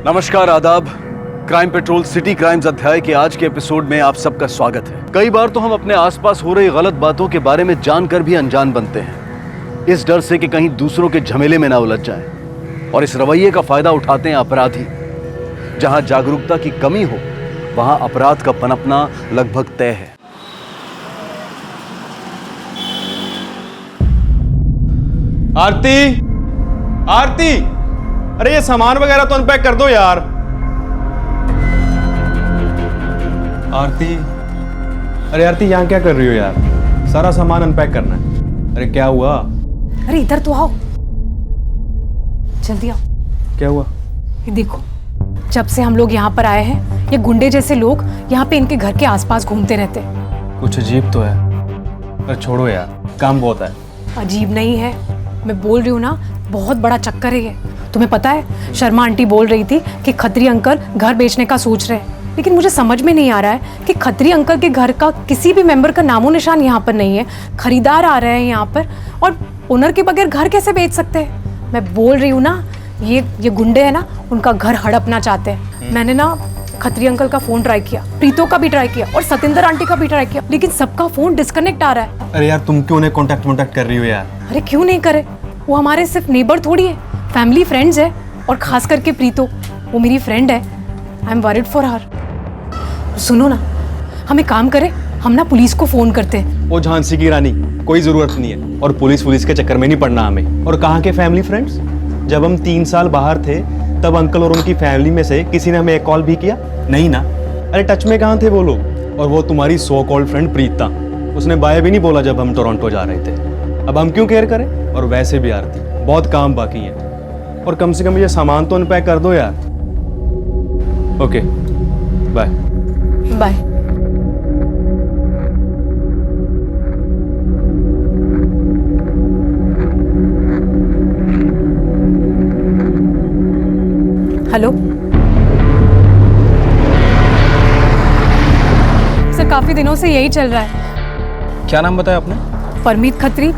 नमस्कार, आदाब। Crime petrol city crimes अध्याय के आज के एपिसोड में आप सबका स्वागत है। कई बार तो हम अपने आसपास हो रही गलत बातों के बारे में जानकर भी अनजान बनते हैं, इस डर से कि कहीं दूसरों के झमेले में ना उलझ जाएं। और इस रवैये का फायदा उठाते हैं अपराधी। जहां जागरूकता की कमी हो, वहां अपराध का पनपना लगभग तय है। आरती, आरती, अरे ये सामान वगैरह तो अनपैक कर दो यार। आरती, अरे आरती यहाँ क्या कर रही हो यार? सारा सामान अनपैक करना है। अरे क्या हुआ? अरे इधर तो आओ, जल्दी आओ। क्या हुआ? ये देखो, जब से हम लोग यहाँ पर आए हैं, ये गुंडे जैसे लोग यहाँ पे इनके घर के आसपास घूमते रहते हैं। कुछ अजीब तो है। अरे छोड़ो यार, काम बहुत है। अजीब नहीं है, मैं बोल रही हूँ ना, बहुत बड़ा चक्कर है ये। तुम्हें पता है, शर्मा आंटी बोल रही थी कि खत्री अंकल घर बेचने का सोच रहे हैं, लेकिन मुझे समझ में नहीं आ रहा है कि खत्री अंकल के घर का किसी भी मेंबर का नामो निशान यहाँ पर नहीं है। खरीदार आ रहे हैं यहाँ पर और ओनर के बगैर घर कैसे बेच सकते हैं? मैं बोल रही हूँ ना, ये गुंडे हैं ना, उनका घर हड़पना चाहते हैं। मैंने ना खत्री अंकल का फोन ट्राई किया, प्रीतो का भी ट्राई किया और सतिंदर आंटी का भी ट्राई किया, लेकिन सबका फोन डिस्कनेक्ट आ रहा है। अरे यार तुम क्यों उन्हें कॉन्टेक्ट कर रही हो यार? अरे क्यों नहीं करे, वो हमारे सिर्फ नेबर थोड़ी है, फैमिली फ्रेंड्स है। और खास करके प्रीतो, वो मेरी फ्रेंड है। I am worried for her. सुनो ना, हम एक काम करें, हम ना पुलिस को फोन करते हैं। ओ झांसी की रानी, कोई जरूरत नहीं है और पुलिस के चक्कर में नहीं पड़ना हमें। और कहाँ के फैमिली फ्रेंड्स? जब हम 3 साल बाहर थे तब अंकल और उनकी फैमिली में से किसी ने हमें एक कॉल भी किया? नहीं ना। अरे टच में कहाँ थे वो लोग? और वो तुम्हारी सो कॉल्ड फ्रेंड प्रीता, उसने बाय भी नहीं बोला जब हम टोरंटो जा रहे थे। अब हम क्यों केयर करें? और वैसे भी आरती, बहुत काम बाकी है और कम से कम ये सामान तो अनपैक कर दो यार। Okay, bye bye. Hello sir, काफी दिनों से यही चल रहा है। क्या नाम बताया आपने? परमीत खत्री,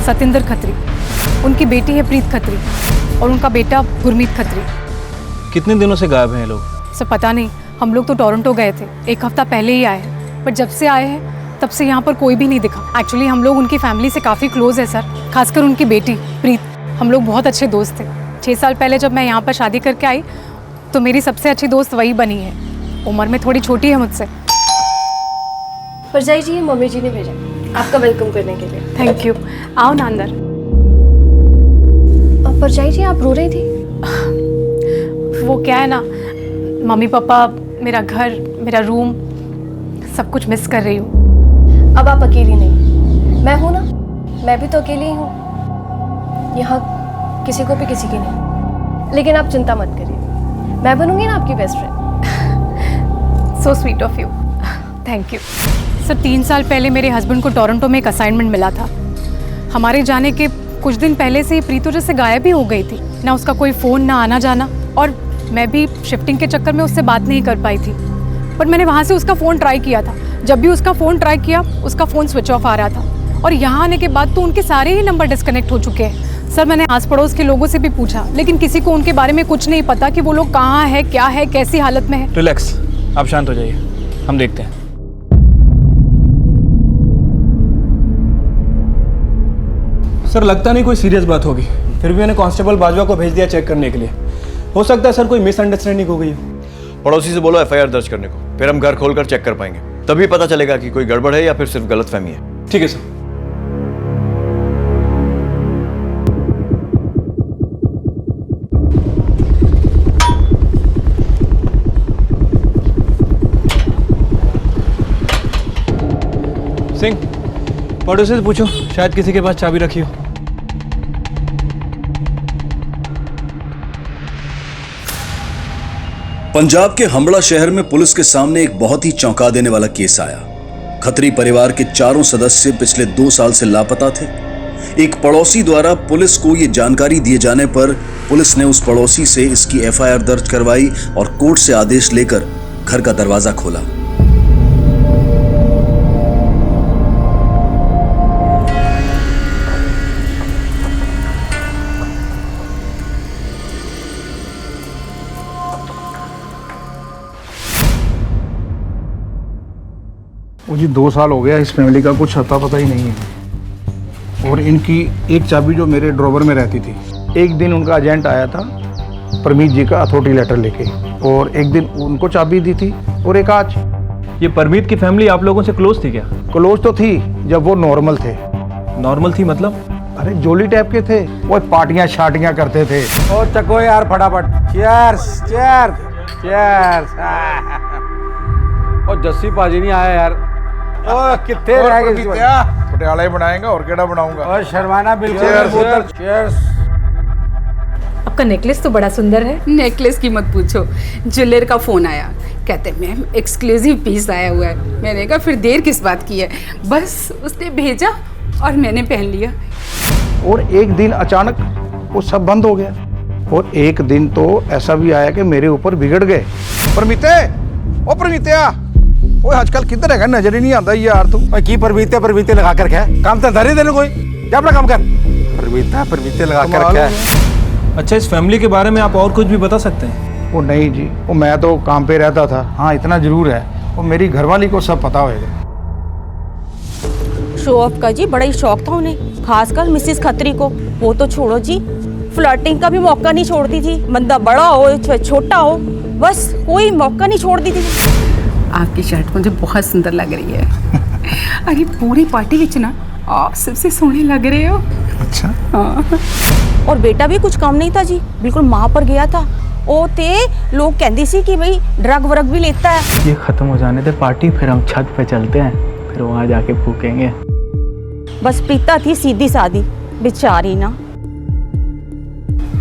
सतिंदर खत्री, उनकी बेटी है प्रीत खत्री और उनका बेटा गुरमीत खत्री। कितने दिनों से गायब हैं ये लोग? सर पता नहीं, हम लोग तो टोरंटो गए थे, 1 हफ्ता पहले ही आए हैं, पर जब से आए हैं तब से यहाँ पर कोई भी नहीं दिखा। एक्चुअली हम लोग उनकी फैमिली से काफ़ी क्लोज है सर, खासकर उनकी बेटी प्रीत। हम लोग बहुत अच्छे दोस्त थे। 6 साल पहले जब मैं यहाँ पर शादी करके आई तो मेरी सबसे अच्छी दोस्त वही बनी है। उम्र में थोड़ी छोटी है मुझसे। परजाई जी, मम्मी जी ने भेजा आपका वेलकम करने के लिए। Thank you. आओ ना अंदर। परजाई जी, आप रो रही थी? वो क्या है ना, मम्मी पापा, मेरा घर, मेरा रूम, सब कुछ मिस कर रही हूँ। अब आप अकेली नहीं, मैं हूँ ना, मैं भी तो अकेली ही हूँ। यहाँ किसी को भी किसी की नहीं। लेकिन आप चिंता मत करिए, मैं बनूंगी ना आपकी best friend. So sweet of you, thank you sir. 3 साल पहले मेरे हस्बैंड को टोरंटो में एक असाइनमेंट मिला था। हमारे जाने के कुछ दिन पहले से ही प्रीतो जैसे गायब ही हो गई थी, ना उसका कोई फ़ोन, ना आना जाना। और मैं भी शिफ्टिंग के चक्कर में उससे बात नहीं कर पाई थी। पर मैंने वहाँ से उसका फ़ोन ट्राई किया था। जब भी उसका फ़ोन ट्राई किया, उसका फ़ोन स्विच ऑफ आ रहा था। और यहाँ आने के बाद तो उनके सारे ही नंबर डिस्कनेक्ट हो चुके हैं। सर मैंने आस पड़ोस के लोगों से भी पूछा, लेकिन किसी को उनके बारे में कुछ नहीं पता कि वो लोग कहाँ है, क्या है, कैसी हालत में है। रिलैक्स, आप शांत हो जाइए, हम देखते हैं। सर लगता नहीं कोई सीरियस बात होगी, फिर भी मैंने कांस्टेबल बाजवा को भेज दिया चेक करने के लिए। हो सकता है सर कोई मिसअंडरस्टैंडिंग हो गई हो। पड़ोसी से बोलो एफआईआर दर्ज करने को, फिर हम घर खोलकर चेक कर पाएंगे, तभी पता चलेगा कि कोई गड़बड़ है या फिर सिर्फ गलतफहमी है। ठीक है सर। सिंह, पड़ोसी से पूछो, शायद किसी के पास चाबी रखी हो। पंजाब के हम्बड़ा शहर में पुलिस के सामने एक बहुत ही चौंका देने वाला केस आया। खत्री परिवार के 4 सदस्य पिछले 2 साल से लापता थे। एक पड़ोसी द्वारा पुलिस को यह जानकारी दिए जाने पर पुलिस ने उस पड़ोसी से इसकी एफआईआर दर्ज करवाई और कोर्ट से आदेश लेकर घर का दरवाजा खोला। वो जी 2 साल हो गया, इस फैमिली का कुछ अता पता ही नहीं है। और इनकी एक चाबी जो मेरे ड्रॉवर में रहती थी, एक दिन उनका एजेंट आया था परमीत जी का अथॉरिटी लेटर लेके, और एक दिन उनको चाबी दी थी और एक आज। ये परमीत की फैमिली आप लोगों से क्लोज थी क्या? क्लोज तो थी जब वो नॉर्मल थे। नॉर्मल थी मतलब? अरे जोली टाइप के थे, वो पार्टियां शाटियां करते थे। और चको यार फटाफट, चीयर्स चीयर्स चीयर्स। और जस्सी पाजी नहीं आया यार। ओ कितने रह गए इस बार? पटियाला बनाएगा और केड़ा बनाऊंगा। और शर्माना बिल्कुल। चीयर्स। आपका नेकलेस तो बड़ा सुंदर है। नेकलेस की मत पूछो, ज्वेलर का फ़ोन आया, कहते मैम एक्सक्लूसिव पीस आया हुआ है। मैंने कहा फिर देर किस बात की है, बस उसने भेजा और मैंने पहन लिया। और एक दिन अचानक वो सब बंद हो गया। और एक दिन तो ऐसा भी आया कि मेरे ऊपर बिगड़ गए। परमीते, ओ परमीतिया, ओए आजकल किधर है, नजर ही नहीं आता यार तू। ओए की परमीते लगा कर क्या काम तो धरे देने कोई, क्या अपना काम कर। परमीते लगा कर क्या। अच्छा, इस फैमिली के बारे में आप और कुछ भी बता सकते हैं? वो नहीं जी, वो मैं तो काम पे रहता था। हाँ इतना जरूर है, वो मेरी घरवाली को सब पता होगा। शो ऑफ का जी बड़ा ही शौक था उन्हें, खासकर मिसेस खत्री को। वो तो छोड़ो जी, फ्लर्टिंग का भी मौका नहीं छोड़ती थी। बंदा बड़ा हो चाहे छोटा हो, बस कोई मौका नहीं छोड़ती थी। आपकी शर्ट मुझे बहुत सुंदर लग रही है। अरे पूरी पार्टी विच ना आप सबसे सोहने लग रहे हो। अच्छा हाँ। और बेटा भी कुछ कम नहीं था जी, बिल्कुल माँ पर गया था। ओ ते लोग कहते सी कि भाई ड्रग व्रग भी लेता है। ये खत्म हो जाने दे पार्टी, फिर हम छत पे चलते हैं, फिर वहाँ जाके फूकेंगे। बस प्रीता थी सीधी सादी बेचारी ना।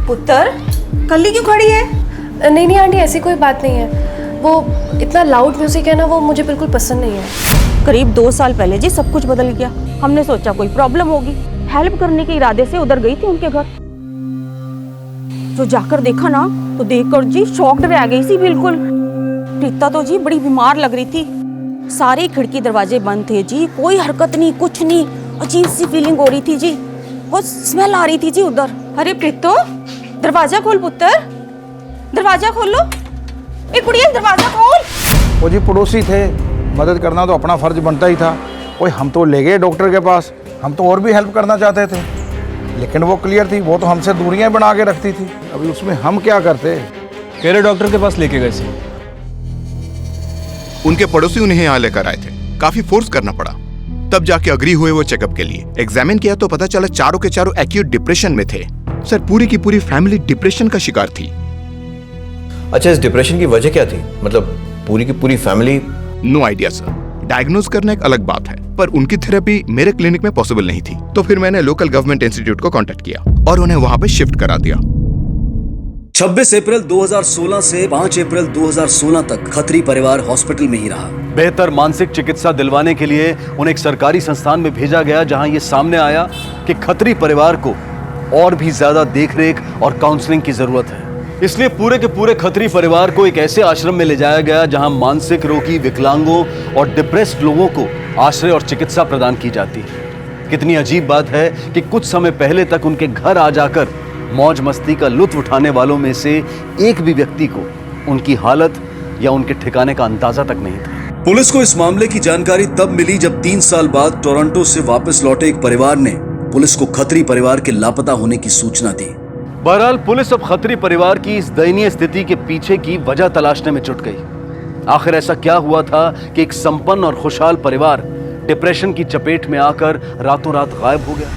पुत्र कल्ली क्यों खड़ी है? नहीं आंटी, ऐसी कोई बात नहीं है। वो इतना लाउड म्यूजिक है ना, वो मुझे बिल्कुल पसंद नहीं है। करीब 2 साल पहले जी सब कुछ बदल गया। हमने सोचा कोई प्रॉब्लम होगी, हेल्प करने के इरादे से उधर गई थी उनके घर। जो जाकर देखा ना तो देखकर जी शॉक्ड रह गई सी बिल्कुल। प्रीता तो जी बड़ी बीमार लग रही थी, सारे खिड़की दरवाजे बंद थे जी, कोई हरकत नहीं, कुछ नहीं। अजीब सी फीलिंग हो रही थी जी, बहुत स्मेल आ रही थी जी उधर। अरे प्रीतो दरवाजा खोल पुत्र, दरवाजा खोलो। ए कुड़िया दरवाजा खोल। वो जी पड़ोसी थे, मदद करना तो अपना फर्ज बनता ही था। ओए हम तो ले गए डॉक्टर के पास, हम तो और भी हेल्प करना चाहते थे, लेकिन वो क्लियर थी, वो तो हमसे दूरियां बना के रखती थी। अभी उसमें हम क्या करते। केरे डॉक्टर के पास लेके गए थे? उनके पड़ोसी उन्हें यहाँ लेकर आए थे, काफी फोर्स करना पड़ा, तब जाके अग्री हुए वो चेकअप के लिए। एग्जामिन किया तो पता चला चारों के चारों एक्यूट डिप्रेशन में थे। सर पूरी की पूरी फैमिली डिप्रेशन का शिकार थी। अच्छा, इस डिप्रेशन की वजह क्या थी? मतलब पूरी की पूरी family? No idea sir, diagnose करना एक अलग बात है, पर उनकी थेरेपी मेरे क्लिनिक में पॉसिबल नहीं थी। तो फिर मैंने लोकल गवर्नमेंट इंस्टीट्यूट को कांटेक्ट किया और उन्हें वहां पे शिफ्ट करा दिया। 26 अप्रैल 2016 से 5 अप्रैल 2016 तक खत्री परिवार हॉस्पिटल में ही रहा। बेहतर मानसिक चिकित्सा दिलवाने के लिए उन्हें एक सरकारी संस्थान में भेजा गया, जहां यह सामने आया कि खत्री परिवार को और भी ज्यादा देखरेख और काउंसलिंग की जरूरत है। इसलिए पूरे के पूरे खत्री परिवार को एक ऐसे आश्रम में ले जाया गया जहां मानसिक रोगी, विकलांगों और डिप्रेस्ड लोगों को आश्रय और चिकित्सा प्रदान की जाती है। कितनी अजीब बात है कि कुछ समय पहले तक उनके घर आ जाकर मौज मस्ती का लुत्फ उठाने वालों में से एक भी व्यक्ति को उनकी हालत या उनके ठिकाने का अंदाजा तक नहीं था। पुलिस को इस मामले की जानकारी तब मिली जब 3 साल बाद टोरंटो से वापस लौटे एक परिवार ने पुलिस को खत्री परिवार के लापता होने की सूचना दी। बहरहाल पुलिस अब खत्री परिवार की इस दयनीय स्थिति के पीछे की वजह तलाशने में जुट गई। आखिर ऐसा क्या हुआ था कि एक संपन्न और खुशहाल परिवार डिप्रेशन की चपेट में आकर रातों रात गायब हो गया।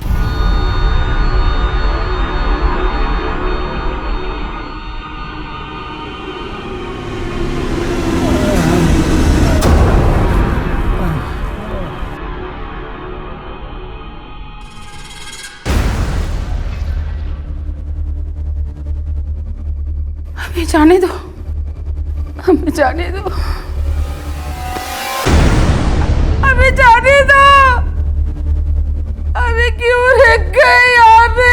हमें जाने दो, हमें जाने दो, हमें जाने दो। हमें क्यों रख गए यहाँ पे?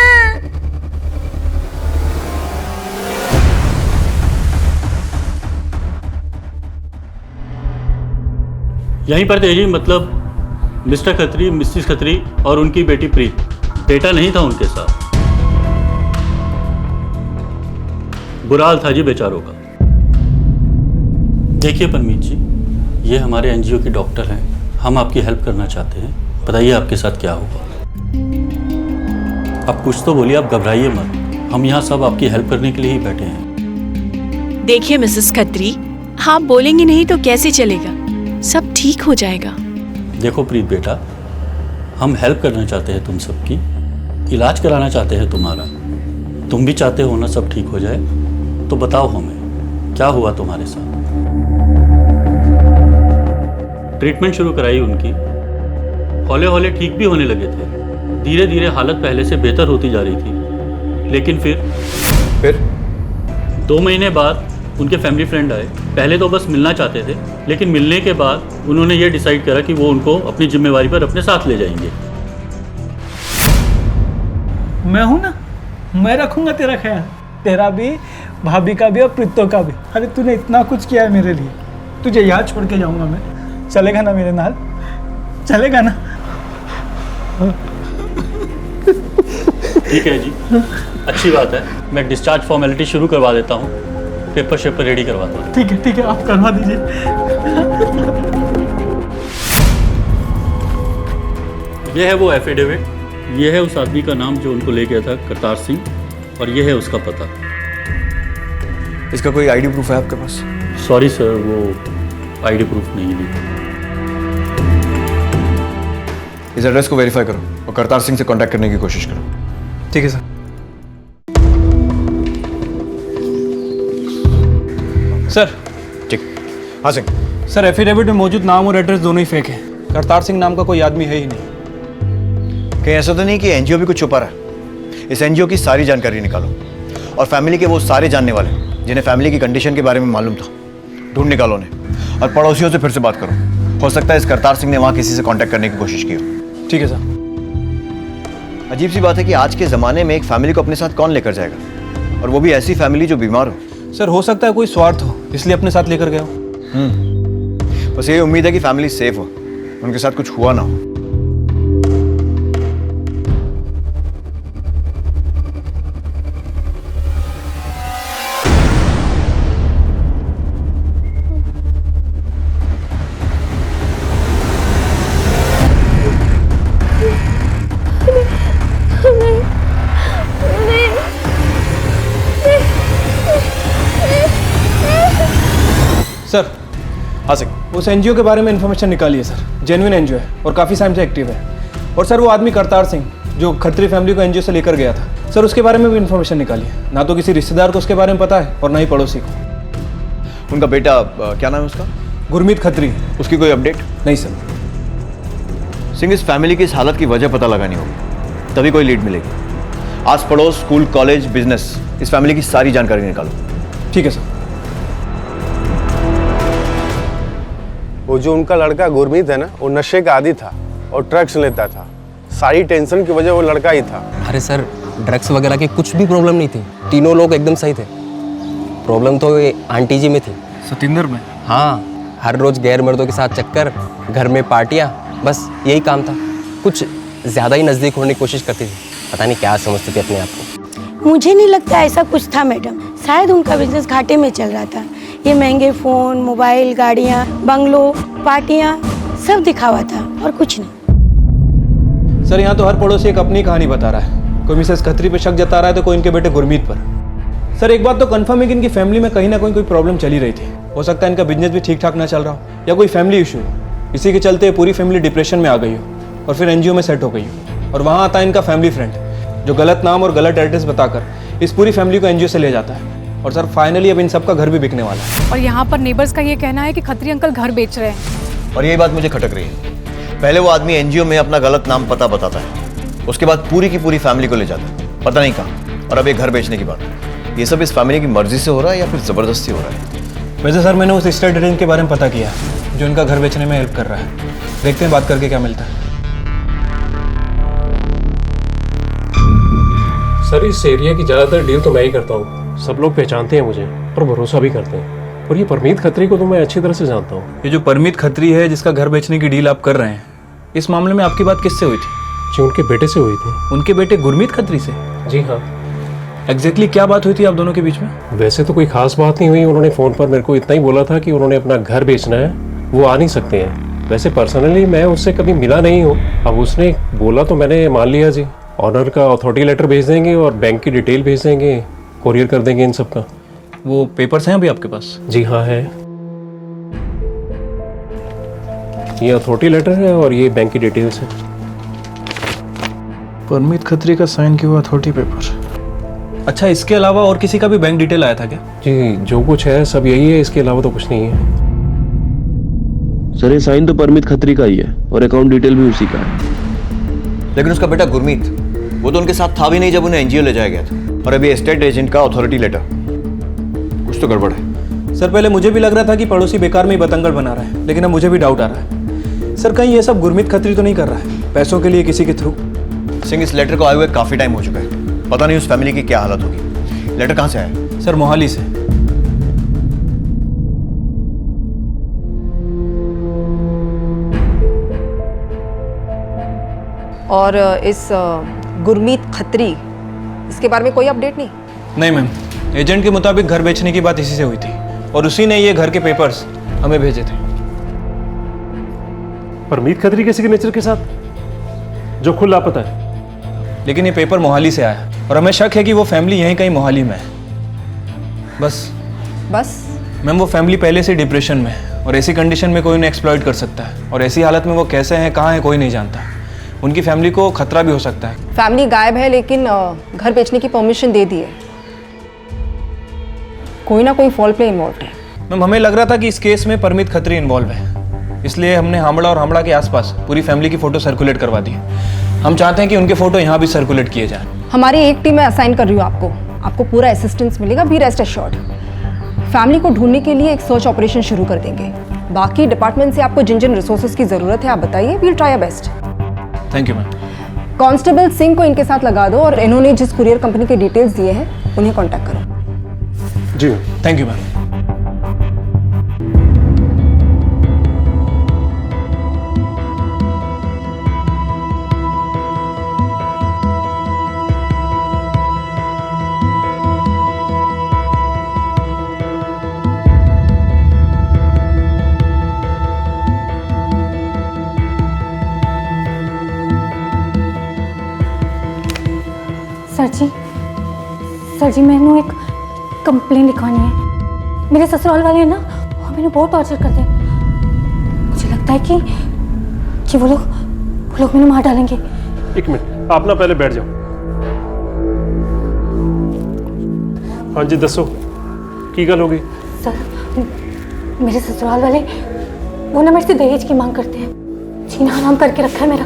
यहीं पर थे जी, मतलब मिस्टर खत्री, मिसेस खत्री और उनकी बेटी प्रीत। बेटा नहीं था उनके साथ। बुरा हाल था जी बेचारों का। देखिए परमीत जी, ये हमारे एनजीओ के डॉक्टर हैं, हम आपकी हेल्प करना चाहते हैं, बताइए आपके साथ क्या हुआ। आप कुछ तो बोलिए, आप घबराइए मत, हम यहाँ सब आपकी हेल्प करने के लिए ही बैठे हैं। देखिए मिसेस खत्री, आप बोलेंगे नहीं तो कैसे चलेगा, सब ठीक हो जाएगा। देखो प्रीत बेटा, हम हेल्प करना चाहते हैं तुम सबकी, इलाज कराना चाहते हैं तुम्हारा। तुम भी चाहते हो ना सब ठीक हो जाए, तो बताओ हमें क्या हुआ तुम्हारे साथ। ट्रीटमेंट शुरू कराई उनकी, हौले हौले ठीक भी होने लगे थे, धीरे धीरे हालत पहले से बेहतर होती जा रही थी। लेकिन फिर 2 महीने बाद उनके फैमिली फ्रेंड आए। पहले तो बस मिलना चाहते थे, लेकिन मिलने के बाद उन्होंने ये डिसाइड करा कि वो उनको अपनी जिम्मेवारी पर अपने साथ ले जाएंगे। मैं हूं ना, मैं रखूंगा तेरा ख्याल, तेरा भी, भाभी का भी और प्रीतो का भी। अरे तूने इतना कुछ किया है मेरे लिए, तुझे याद छोड़ के जाऊंगा मैं? चलेगा ना मेरे नाल, चलेगा ना? ठीक है जी, अच्छी बात है। मैं डिस्चार्ज फॉर्मेलिटी शुरू करवा देता हूँ, पेपर शेपर रेडी करवाता हूँ। ठीक है, आप करवा दीजिए। ये है वो एफिडेविट, ये है उस आदमी का नाम जो उनको ले गया था, करतार सिंह, और ये है उसका पता। इसका कोई आईडी प्रूफ है आपके पास? सॉरी सर, वो आईडी प्रूफ नहीं ली। इस एड्रेस को वेरीफाई करो और करतार सिंह से कांटेक्ट करने की कोशिश करो। ठीक है सर। सर। ठीक। हाँ सिंह। सर, एफिडेविट में मौजूद नाम और एड्रेस दोनों ही फेक है। करतार सिंह नाम का कोई आदमी है ही नहीं। कहीं ऐसा तो नहीं कि एनजीओ भी कुछ छुपा रहा है? इस एनजीओ की सारी जानकारी निकालो और फैमिली के वो सारे जानने वाले जिन्हें फैमिली की कंडीशन के बारे में मालूम था, ढूंढ निकालो उन्हें और पड़ोसियों से फिर से बात करो। हो सकता है इस करतार सिंह ने वहाँ किसी से कांटेक्ट करने की कोशिश की हो। ठीक है सर। अजीब सी बात है कि आज के ज़माने में एक फैमिली को अपने साथ कौन लेकर जाएगा, और वो भी ऐसी फैमिली जो बीमार हो। सर, हो सकता है कोई स्वार्थ हो, इसलिए अपने साथ लेकर गया हो। बस यही उम्मीद है कि फैमिली सेफ हो, उनके साथ कुछ हुआ ना हो। सर। हाँ सिंह। उस एनजीओ के बारे में इन्फॉर्मेशन निकाली है सर, जेन्युइन एनजीओ है और काफ़ी टाइम से एक्टिव है। और सर, वो आदमी करतार सिंह जो खत्री फैमिली को एनजीओ से लेकर गया था, सर उसके बारे में भी इन्फॉर्मेशन निकाली है। ना तो किसी रिश्तेदार को उसके बारे में पता है और ना ही पड़ोसी को। उनका बेटा क्या नाम है उसका? गुरमीत खत्री। उसकी कोई अपडेट? नहीं सर। सिंह, इस फैमिली की इस हालत की वजह पता लगानी होगी, तभी कोई लीड मिलेगी। आस पड़ोस, स्कूल, कॉलेज, बिजनेस, इस फैमिली की सारी जानकारी निकालो। ठीक है सर। वो जो उनका लड़का गुरमीत है ना, वो नशे का आदी था और ड्रग्स लेता था। सारी टेंशन की वजह वो लड़का ही था। अरे सर, ड्रग्स वगैरह की कुछ भी प्रॉब्लम नहीं थी, तीनों लोग एकदम सही थे। प्रॉब्लम तो ये आंटी जी में थी। सतिंदर में? हाँ, हर रोज गैर मर्दों के साथ चक्कर, घर में पार्टियाँ, बस यही काम था। कुछ ज़्यादा ही नज़दीक होने की कोशिश करती थी, पता नहीं क्या समझती थी अपने आप को। मुझे नहीं लगता ऐसा कुछ था मैडम, शायद उनका बिजनेस घाटे में चल रहा था। ये महंगे फ़ोन, मोबाइल, गाड़ियाँ, बंगलो, पार्टियाँ, सब दिखावा था और कुछ नहीं। सर, यहाँ तो हर पड़ोसी एक अपनी कहानी बता रहा है। कोई मिसेस खत्री पे शक जता रहा है तो कोई इनके बेटे गुरमीत पर। सर, एक बात तो कंफर्म है कि इनकी फैमिली में कहीं ना कहीं कोई प्रॉब्लम चली रही थी। हो सकता है इनका बिजनेस भी ठीक ठाक ना चल रहा हो या कोई फैमिली इशू हो। इसी के चलते पूरी फैमिली डिप्रेशन में आ गई हो और फिर एनजीओ में सेट हो गई हो। और वहाँ आता है इनका फैमिली फ्रेंड जो गलत नाम और गलत एड्रेस बताकर इस पूरी फैमिली को एनजीओ से ले जाता है। और सर, फाइनली अब इन सबका घर भी बिकने वाला है। और यहाँ पर नेबर्स का ये कहना है कि खत्री अंकल घर बेच रहे हैं। और यही बात मुझे खटक रही है। पहले वो आदमी एनजीओ में अपना गलत नाम पता बताता है, उसके बाद पूरी की पूरी फैमिली को ले जाता है, पता नहीं कहाँ, और अब ये घर बेचने की बात है। ये सब इस फैमिली की मर्जी से हो रहा है या फिर ज़बरदस्ती हो रहा है? वैसे सर, मैंने उस स्टेट एजेंट के बारे में पता किया जो इनका घर बेचने में हेल्प कर रहा है। देखते हैं बात करके क्या मिलता है। सर, इस एरिया की ज़्यादातर डील तो मैं ही करता हूँ। सब लोग पहचानते हैं मुझे और भरोसा भी करते हैं। और ये परमीत खत्री को तो मैं अच्छी तरह से जानता हूँ। ये जो परमीत खत्री है जिसका घर बेचने की डील आप कर रहे हैं, इस मामले में आपकी बात किससे हुई थी? जी, उनके बेटे से हुई थी। उनके बेटे गुरमीत खत्री से? जी हाँ। एग्जैक्टली क्या बात हुई थी आप दोनों के बीच में? वैसे तो कोई खास बात नहीं हुई। उन्होंने फ़ोन पर मेरे को इतना ही बोला था कि उन्होंने अपना घर बेचना है, वो आ नहीं सकते हैं, वैसे पर्सनली मैं उससे कभी मिला नहीं हूँ, अब उसने बोला तो मैंने मान लिया जी। ऑनर का अथॉरिटी लेटर भेज देंगे और बैंक की डिटेल भेज देंगे, कोरियर कर देंगे इन सब का। वो पेपर्स हैं अभी आपके पास? जी हाँ है, ये अथॉरिटी लेटर है और ये बैंक की डिटेल्स है। परमीत खत्री का साइन किया हुआ अथॉरिटी पेपर। अच्छा, इसके अलावा और किसी का भी बैंक डिटेल आया था क्या? जी जो कुछ है सब यही है, इसके अलावा तो कुछ नहीं है। सर ये साइन तो परमीत खत्री का ही है और अकाउंट डिटेल भी उसी का है। लेकिन उसका बेटा गुरमीत, वो तो उनके साथ था भी नहीं जब उन्हें एनजीओ ले जाया गया था। और अभी एस्टेट एजेंट का अथॉरिटी लेटर, कुछ तो गड़बड़ है। सर पहले मुझे भी लग रहा था कि पड़ोसी बेकार में ही बतंगड़ बना रहा है, लेकिन अब मुझे भी डाउट आ रहा है। सर कहीं ये सब गुरमीत खत्री तो नहीं कर रहा है पैसों के लिए किसी के थ्रू? सिंह, इस लेटर को आए हुए काफी टाइम हो चुका है, पता नहीं उस फैमिली की क्या हालत होगी। लेटर कहाँ से आया? सर मोहाली से। और इस गुरमीत खत्री, इसके बारे में कोई अपडेट नहीं? नहीं मैम, एजेंट के मुताबिक घर बेचने की बात इसी से हुई थी और उसी ने ये घर के पेपर्स हमें भेजे थे। परमीत खत्री के सिग्नेचर के साथ जो खुद लापता है। लेकिन ये पेपर मोहाली से आया और हमें शक है कि वो फैमिली यहीं कहीं मोहाली में है। बस मैम, वो फैमिली पहले से डिप्रेशन में है और ऐसी कंडीशन में कोई उन्हें एक्सप्लॉइट कर सकता है और ऐसी हालत में वो कैसे हैं, कहाँ हैं, कोई नहीं जानता। उनकी फैमिली को खतरा भी हो सकता है। फैमिली गायब है लेकिन घर बेचने की परमिशन दे दी है। कोई ना कोई फॉल प्ले इन्वॉल्व है। मैम हमें लग रहा था कि इस केस में परमीत खत्री इन्वॉल्व है, इसलिए हमने हामड़ा और हामड़ा के आसपास पूरी फैमिली की फोटो सर्कुलेट करवा दी। हम चाहते हैं कि उनके फोटो यहाँ भी सर्कुलेट किए जाएं। हमारी एक टीम मैं असाइन कर रही हूँ आपको पूरा असिस्टेंस मिलेगा, बी रेस्ट एश्योर्ड। फैमिली को ढूंढने के लिए एक सर्च ऑपरेशन शुरू कर देंगे। बाकी डिपार्टमेंट से आपको जिन जिन रिसोर्सेज की जरूरत है आप बताइए, we'll try our best. Thank you ma'am. Constable Singh को इनके साथ लगा दो और इन्होंने जिस कुरियर कंपनी के डिटेल्स दिए हैं उन्हें कांटेक्ट करो। जी थैंक यू मैम। सर जी मैंने एक कंप्लेन लिखवानी है। मेरे ससुराल वाले हैं ना, वो मैंने बहुत टॉर्चर करते हैं। मुझे लगता है कि वो लोग मैंने मार डालेंगे। एक मिनट, आप ना पहले बैठ जाओ। हाँ जी दसो की गल हो गई? सर मेरे ससुराल वाले वो ना मेरे से दहेज की मांग करते हैं। जीना हराम करके रखा है मेरा।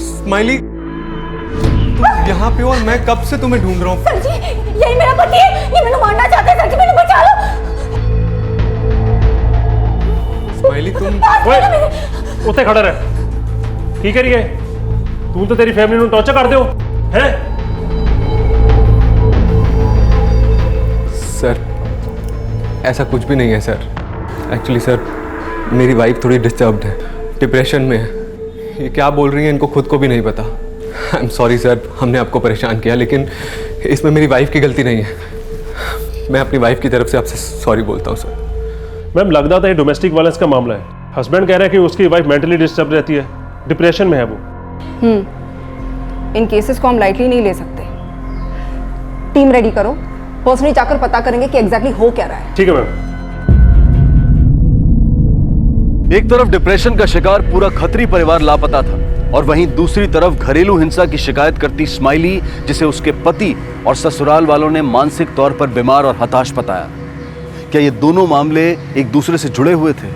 स्माइली यहाँ पे, और मैं कब से तुम्हें ढूंढ रहा हूँ। सर जी यही मेरा पति है, ये मैंने मारना चाहता है। सर जी मैंने बचा लो। स्माइली तुम उत्थे खड़ा रह, की करिए तू तो तेरी फैमिली ਨੂੰ टॉर्चर कर दो है। सर ऐसा कुछ भी नहीं है सर। एक्चुअली सर मेरी वाइफ थोड़ी डिस्टर्ब्ड है, डिप्रेशन में है। ये क्या बोल रही है इनको खुद को भी नहीं पता। आई एम सॉरी सर, हमने आपको परेशान किया, लेकिन इसमें मेरी वाइफ की गलती नहीं है। मैं अपनी वाइफ की तरफ से आपसे सॉरी बोलता हूँ सर। मैम लगता था ये डोमेस्टिक वायलेंस का मामला है। हस्बैंड कह रहा है कि उसकी वाइफ मेंटली डिस्टर्ब रहती है, डिप्रेशन में है वो। इन केसेस को हम लाइटली नहीं ले सकते। टीम रेडी करो, पर्सनली जाकर पता करेंगे कि एग्जैक्टली हो क्या रहा है। ठीक है मैम। एक तरफ डिप्रेशन का शिकार पूरा खत्री परिवार लापता था और वहीं दूसरी तरफ घरेलू हिंसा की शिकायत करती स्माइली, जिसे उसके पति और ससुराल वालों ने मानसिक तौर पर बीमार और हताश बताया। क्या ये दोनों मामले एक दूसरे से जुड़े हुए थे?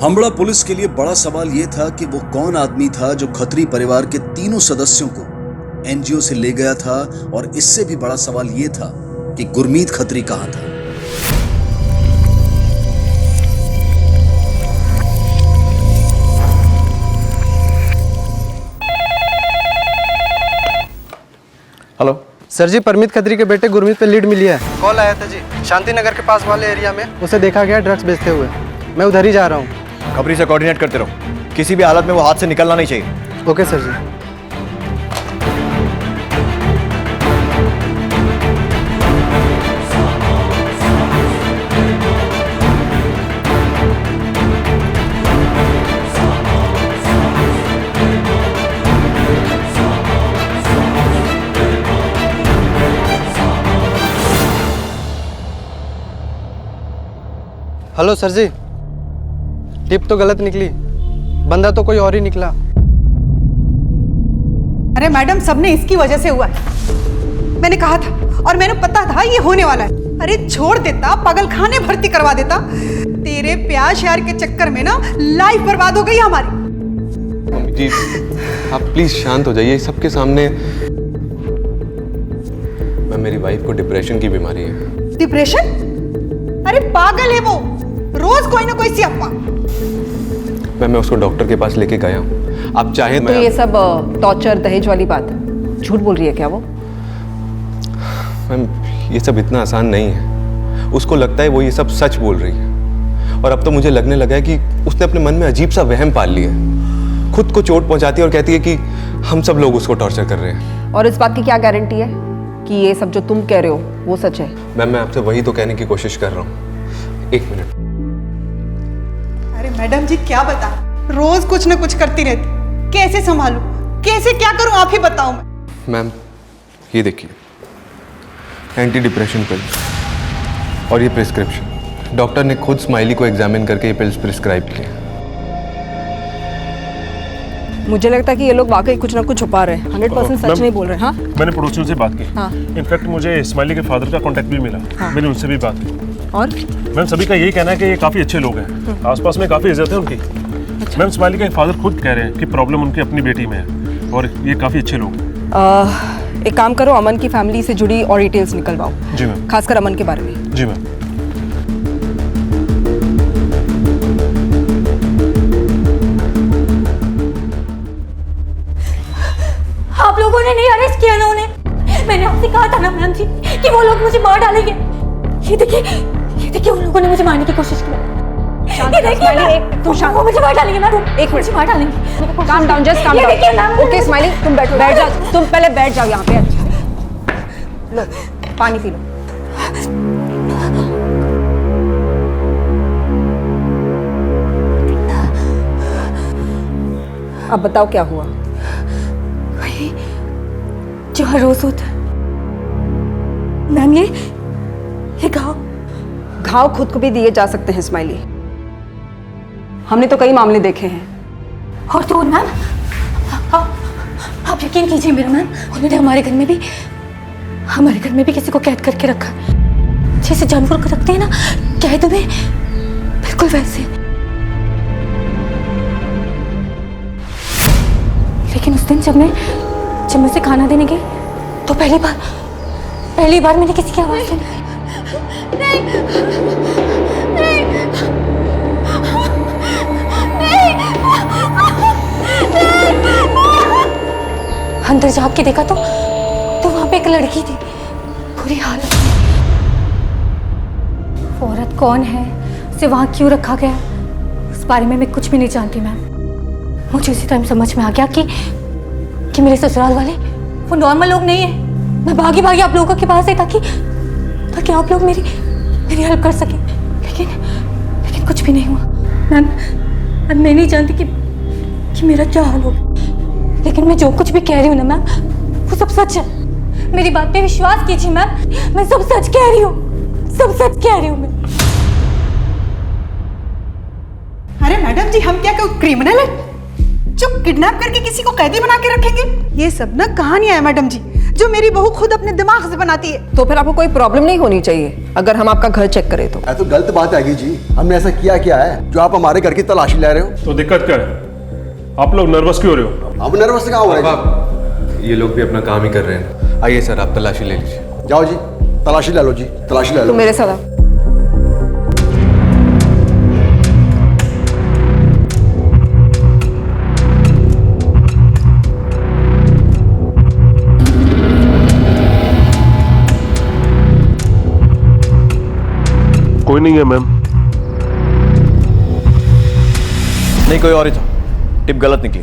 हम्बड़ा पुलिस के लिए बड़ा सवाल यह था कि वो कौन आदमी था जो खत्री परिवार के तीनों सदस्यों को एनजीओ से ले गया था, और इससे भी बड़ा सवाल यह था कि गुरमीत खत्री कहां था। हेलो सर जी, परमीत खत्री के बेटे गुरमीत पे लीड मिली है। कॉल आया था जी, शांति नगर के पास वाले एरिया में उसे देखा गया ड्रग्स बेचते हुए। मैं उधर ही जा रहा हूँ। खबरी से कोऑर्डिनेट करते रहो, किसी भी हालत में वो हाथ से निकलना नहीं चाहिए। ओके सर जी। हेलो सर जी, टिप तो गलत निकली, बंदा तो कोई और ही निकला। अरे मैडम, सबने इसकी वजह से हुआ है। मैंने कहा था और मैंने पता था ये होने वाला है। अरे छोड़ देता, पागलखाने भर्ती करवा देता। तेरे प्यार श्यार के चक्कर में ना लाइफ बर्बाद हो गई हमारी। मम्मी जी, आप प्लीज शांत हो जाइए सबके सामने। मैम, मेरी वाइफ को डिप्रेशन की बीमारी है। डिप्रेशन? अरे पागल है वो, रोज कोई ना कोई सी अफवाह। मैं उसको डॉक्टर के पास लेके गया हूँ। आप चाहे तो ये सब टॉर्चर दहेज वाली बात है, झूठ बोल रही है क्या वो? मैम, ये सब इतना आसान नहीं है। उसको लगता है वो ये सब सच बोल रही है, और अब तो मुझे लगने लगा है कि उसने अपने मन में अजीब सा वहम पाल लिया है। खुद को चोट पहुंचाती है और कहती है कि हम सब लोग उसको टॉर्चर कर रहे हैं। और इस बात की क्या गारंटी है कि ये सब जो तुम कह रहे हो वो सच है? मैम, मैं आपसे वही तो कहने की कोशिश कर रहा हूँ। एक मिनट। अरे मैडम जी, क्या बता, रोज कुछ ना कुछ करती रहती। कैसे संभालूं, कैसे क्या करूं, आप ही बताओ। मैम, ये देखिए, एंटी डिप्रेशन पिल और ये प्रिस्क्रिप्शन। डॉक्टर ने खुद स्माइली को एग्जामिन करके ये पिल्स प्रिस्क्राइब किए। मुझे लगता है कि ये लोग वाकई कुछ ना कुछ छुपा रहे हैं, 100% सच नहीं बोल रहे हैं। हाँ, मैंने पड़ोसियों से बात की। हाँ। इनफैक्ट मुझे स्माइली के फादर का कांटेक्ट भी मिला। हाँ। मैंने उनसे भी बात की। और मैम, सभी का यही कहना है कि ये काफ़ी अच्छे लोग हैं, आसपास में काफ़ी इज्जत है उनकी। मैम, स्माइली के फादर खुद कह रहे हैं कि प्रॉब्लम उनकी अपनी बेटी में है, और ये काफ़ी अच्छे लोग हैं। एक काम करो, अमन की फैमिली से जुड़ी और डिटेल्स निकलवाओ। जी मैम। खासकर अमन के बारे में। जी मैम। आप लोगों ने नहीं अरेस्ट किया ना उन्हें? मैंने आपसे कहा था ना मैम जी कि वो लोग मुझे मार डालेंगे। ये देखिए उन लोगों ने मुझे मारने की कोशिश की। ये देखिए, तुम शांत, वो मुझे मार डालेंगे मैम। एक मिनट, मार डालेंगे। Calm down, just calm down. Okay smiley, तुम बैठो, बैठ जाओ, तुम पहले बैठ जाओ यहाँ पे। अच्छा, लो पानी पी लो। अब बताओ क्या हुआ? जो हर रोज होता है मैम, ये घाव खुद को भी दिए जा सकते हैं स्माइली, हमने तो कई मामले देखे हैं। और तो मैम, आप यकीन कीजिए मेरा मैम, उन्होंने हमारे घर में भी किसी को कैद करके रखा है। जैसे जानवर को रखते हैं ना कैद में, बिल्कुल वैसे। लेकिन उस दिन जब मैं उसे खाना देने गई तो पहली बार मैंने किसी की आवाज सुनी। अंदर जाके के देखा तो वहां पे एक लड़की थी, बुरी हालत। वो औरत कौन है, उसे वहां क्यों रखा गया, उस बारे में मैं कुछ भी नहीं जानती मैम। मुझे उसी टाइम समझ में आ गया कि मेरे ससुराल वाले वो नॉर्मल लोग नहीं है। मैं भागी आप लोगों के पास आई ताकि आप लोग मेरी हेल्प कर सकें, लेकिन कुछ भी नहीं हुआ मैम। मैं नहीं जानती कि मेरा क्या हाल होगा, लेकिन मैं जो कुछ भी कह रही हूँ ना मैम, वो सब सच है। मेरी बात पे विश्वास कीजिए मैम, मैं सब सच कह रही हूँ, सब सच कह रही हूँ मैं। अरे मैडम जी, हम क्या कोई क्रिमिनल है जो किडनैप करके किसी को कैदी बना के रखेंगे? ये सब ना कहानियां है मैडम जी, जो मेरी बहू खुद अपने दिमाग से बनाती है। तो फिर आपको कोई प्रॉब्लम नहीं होनी चाहिए अगर हम आपका घर चेक करें तो। तो गलत बात है जी, हमने ऐसा क्या है जो आप हमारे घर की तलाशी ले रहे हो? तो दिक्कत क्या है? आप लोग नर्वस क्यों हो रहे हो? हम नर्वस कहाँ हो रहे हैं? ये लोग भी अपना काम ही कर रहे हैं। आइए सर, आप तलाशी ले लीजिए। जाओ जी, तलाशी ले लो जी, तलाशी ले लो। तो मेरे साथ आओ। कोई नहीं है मैम। नहीं, कोई और ही था। टिप गलत निकली।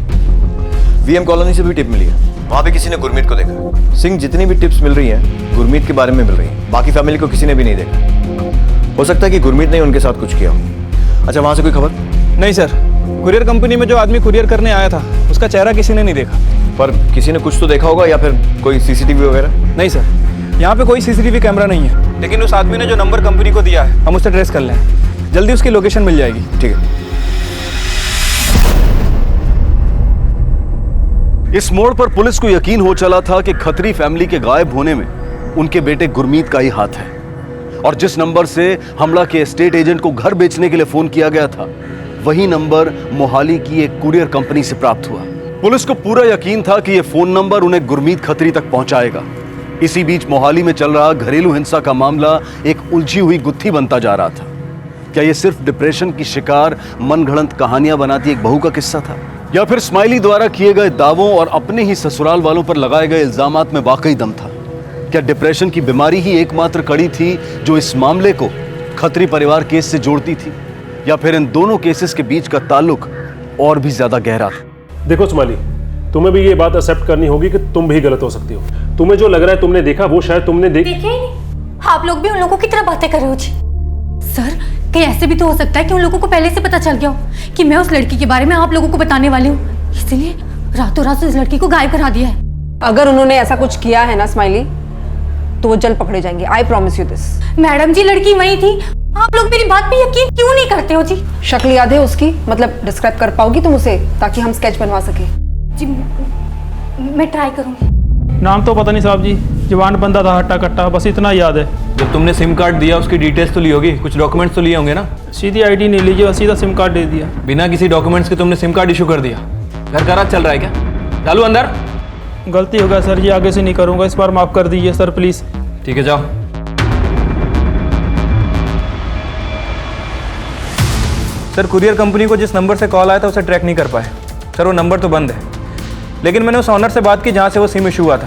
वीएम कॉलोनी से भी टिप मिली है, वहां भी किसी ने गुरमीत को देखा। सिंह, जितनी भी टिप्स मिल रही हैं गुरमीत के बारे में मिल रही हैं, बाकी फैमिली को किसी ने भी नहीं देखा। हो सकता है कि गुरमीत ने उनके साथ कुछ किया हो। अच्छा, वहां से कोई खबर? नहीं सर, कुरियर कंपनी में जो आदमी कुरियर करने आया था उसका चेहरा किसी ने नहीं देखा। पर किसी ने कुछ तो देखा होगा, या फिर कोई सीसीटीवी वगैरह? नहीं सर, यहाँ पे कोई सीसीटीवी कैमरा नहीं है, लेकिन उस आदमी ने जो नंबर कंपनी को दिया है हम उससे ट्रेस कर लें। जल्दी उसकी लोकेशन मिल जाएगी। ठीक है। इस मोड़ पर पुलिस को यकीन हो चला था कि खत्री फैमिली के गायब होने में उनके बेटे गुरमीत का ही हाथ है, और जिस नंबर से हमला के एस्टेट एजेंट को घर बेचने के लिए फोन किया गया था वही नंबर मोहाली की एक कुरियर कंपनी से प्राप्त हुआ। पुलिस को पूरा यकीन था कि यह फोन नंबर उन्हें गुरमीत खत्री तक पहुंचाएगा। इसी बीच मोहाली में चल रहा घरेलू हिंसा का मामला एक उलझी हुई गुत्थी बनता जा रहा था। क्या यह सिर्फ डिप्रेशन की शिकार मनगढ़ंत कहानियां बनाती एक बहू का किस्सा था, या फिर स्माइली द्वारा किए गए दावों और अपने ही ससुराल वालों पर लगाए गए इल्जामात में वाकई दम था? क्या डिप्रेशन की बीमारी ही एकमात्र कड़ी थी जो इस मामले को खत्री परिवार केस से जोड़ती थी, या फिर इन दोनों केसेस के बीच का ताल्लुक और भी ज्यादा गहरा था? देखो स्माइली, तुम्हें भी ये बात एक्सेप्ट करनी होगी कि तुम भी गलत हो सकती हो। तुम्हें जो लग रहा है तुमने देखा वो शायद तुमने देखे ही नहीं। आप लोग भी उन लोगों की तरह बातें कर रहे हो जी। सर, कहीं ऐसे भी तो हो सकता है कि उन लोगों को पहले से पता चल गया हो कि मैं उस लड़की के बारे में आप लोगों को बताने वाली हूँ, इसलिए रातों रात उस लड़की को गायब करा दिया है। अगर उन्होंने ऐसा कुछ किया है ना स्माइली, तो वो जल्द पकड़े जाएंगे। I promise you this. Madam ji, लड़की वही थी। आप लोग मेरी बात पे यकीन क्यों नहीं करते हो जी? शक्ल याद है उसकी? मतलब डिस्क्राइब कर पाओगी तुम उसे, ताकि हम स्केच बनवा सके? जी मैं ट्राई करूंगी। नाम तो पता नहीं साहब जी, जवान बंदा था, हट्टा कट्टा, बस इतना याद है। जब तुमने सिम कार्ड दिया उसकी डिटेल्स तो ली होगी, कुछ डॉक्यूमेंट्स तो लिए होंगे ना? सीधी आईडी नहीं लीजिए, सीधा सिम कार्ड दे दिया। बिना किसी डॉक्यूमेंट्स के तुमने सिम कार्ड इशू कर दिया। घर का राज चल रहा है क्या? डालू अंदर। गलती हो गया सर जी, आगे से नहीं करूंगा, इस बार माफ कर दीजिए सर प्लीज। ठीक है, जाओ। सर, कुरियर कंपनी को जिस नंबर से कॉल आया था उसे ट्रैक नहीं कर पाए सर। वो नंबर तो बंद है, लेकिन मैंने उस ऑनर से बात की जहाँ से वो सिम इशू हुआ था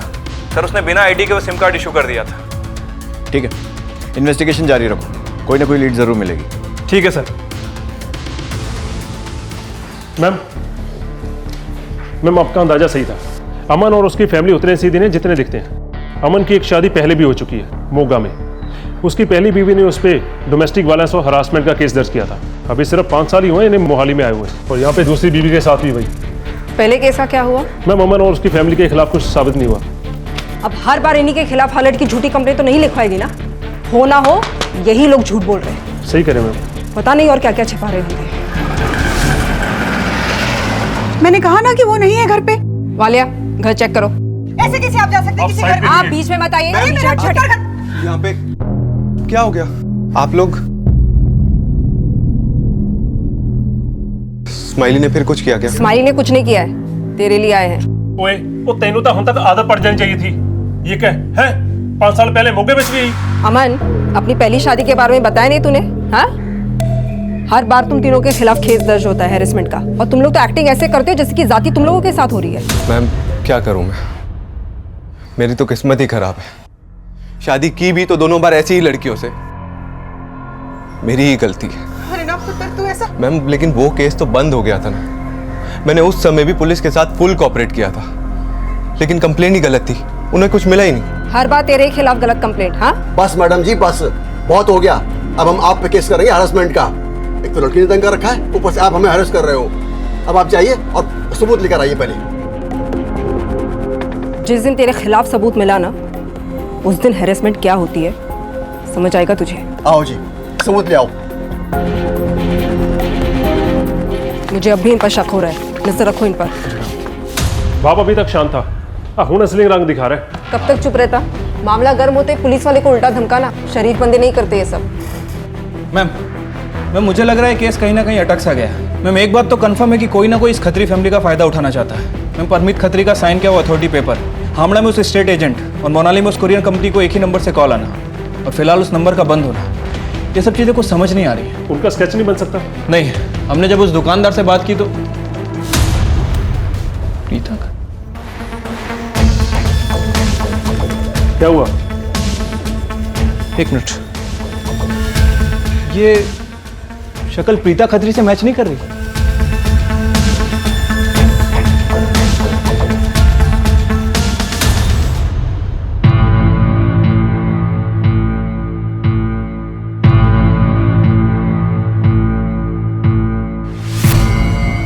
सर। उसने बिना आईडी के वो सिम कार्ड इशू कर दिया था। ठीक है, इन्वेस्टिगेशन जारी रखो, कोई ना कोई लीड जरूर मिलेगी। ठीक है सर। मैम आपका अंदाजा सही था। अमन और उसकी फैमिली उतने सीधे नहीं जितने दिखते हैं। अमन की एक शादी पहले भी हो चुकी है मोगा में। उसकी पहली बीवी ने उस पर डोमेस्टिक वायलेंस और हरासमेंट का केस दर्ज किया था। अभी सिर्फ 5 साल ही हुए इन्हें मोहाली में आए हुए, और यहाँ पे दूसरी बीवी के साथ भी वही। पहले केस का क्या हुआ? मैम, अमन और उसकी फैमिली के खिलाफ कुछ साबित नहीं हुआ। अब हर बार इन्हीं के खिलाफ हालत की झूठी कंप्लेंट तो नहीं लिखवाएगी ना? हो ना हो, यही लोग झूठ बोल रहे हैं। सही करें मैम। पता नहीं और क्या क्या छिपा रहे होंगे। मैंने कहा ना कि वो नहीं है घर पे। वालिया, घर चेक करो। ऐसे कैसे आप जा सकते हैं किसी घर में? आप बीच में मत आइए। यहाँ पे क्या हो गया? आप लोग? स्माइली ने फिर कुछ किया क्या? स्माइली ने कुछ नहीं किया है, तेरे लिए आए हैं। ओए, वो तेनू तो हम तक आदत पड़ जानी चाहिए थी। ये क्या है? 5 साल पहले मोगे बेच गई। अमन, अपनी पहली शादी के बारे में बताया नहीं तूने? हाँ, हर बार तुम तीनों के खिलाफ केस दर्ज होता है हैरेसमेंट का, और तुम लोग तो एक्टिंग ऐसे करते हो जैसे कि जाति तुम लोगों के साथ हो रही है। मैम, क्या करूं मैं? मेरी तो किस्मत ही खराब है। शादी की भी तो दोनों बार ऐसी ही लड़कियों से। मेरी ही गलती है। अरे ना पुत्र, तू ऐसा। मैम, लेकिन वो केस तो बंद हो गया था ना। मैंने उस समय भी पुलिस के साथ फुल कोऑपरेट किया था, लेकिन कंप्लेंट ही गलत थी, उन्हें कुछ मिला ही नहीं। हर बार तेरे खिलाफ गलत कंप्लेंट। हाँ बस मैडम जी, बस बहुत हो गया। अब हम आप पे केस करेंगे हरासमेंट का। एक तो लड़की ने तंग कर रखा है, ऊपर से आप हमें हरास कर रहे हो। अब आप जाइए और सबूत लेकर आइए पहले। जिस दिन तेरे खिलाफ सबूत मिला ना, उस दिन हैरेसमेंट क्या होती है समझ आएगा तुझे। आओ जी, सबूत ले आओ। मुझे अब भी इन पर शक हो रहा है, नजर रखो इन पर। बाप अभी तक शांत था, हुन असली रंग दिखा रहा है। कब तक चुप रहता? मामला गर्म होते पुलिस वाले को उल्टा धमकाना, शरीफ बंदे नहीं करते ये सब। मैम, मुझे लग रहा है केस कहीं ना कहीं अटक सा गया है। मैम, एक बात तो कंफर्म है कि कोई ना कोई इस खत्री फैमिली का फायदा उठाना चाहता है। मैम, परमित खत्री का साइन किया हुआ अथॉरिटी पेपर, हामड़ा में उस स्टेट एजेंट और मोनाली में उस कुरियर कंपनी को एक ही नंबर से कॉल आना, और फिलहाल उस नंबर का बंद होना, ये सब चीज़ें कुछ समझ नहीं आ रही है। उनका स्केच नहीं बन सकता? नहीं, हमने जब उस दुकानदार से बात की तो प्रीता का क्या हुआ? एक मिनट, ये शक्ल प्रीता खत्री से मैच नहीं कर रही।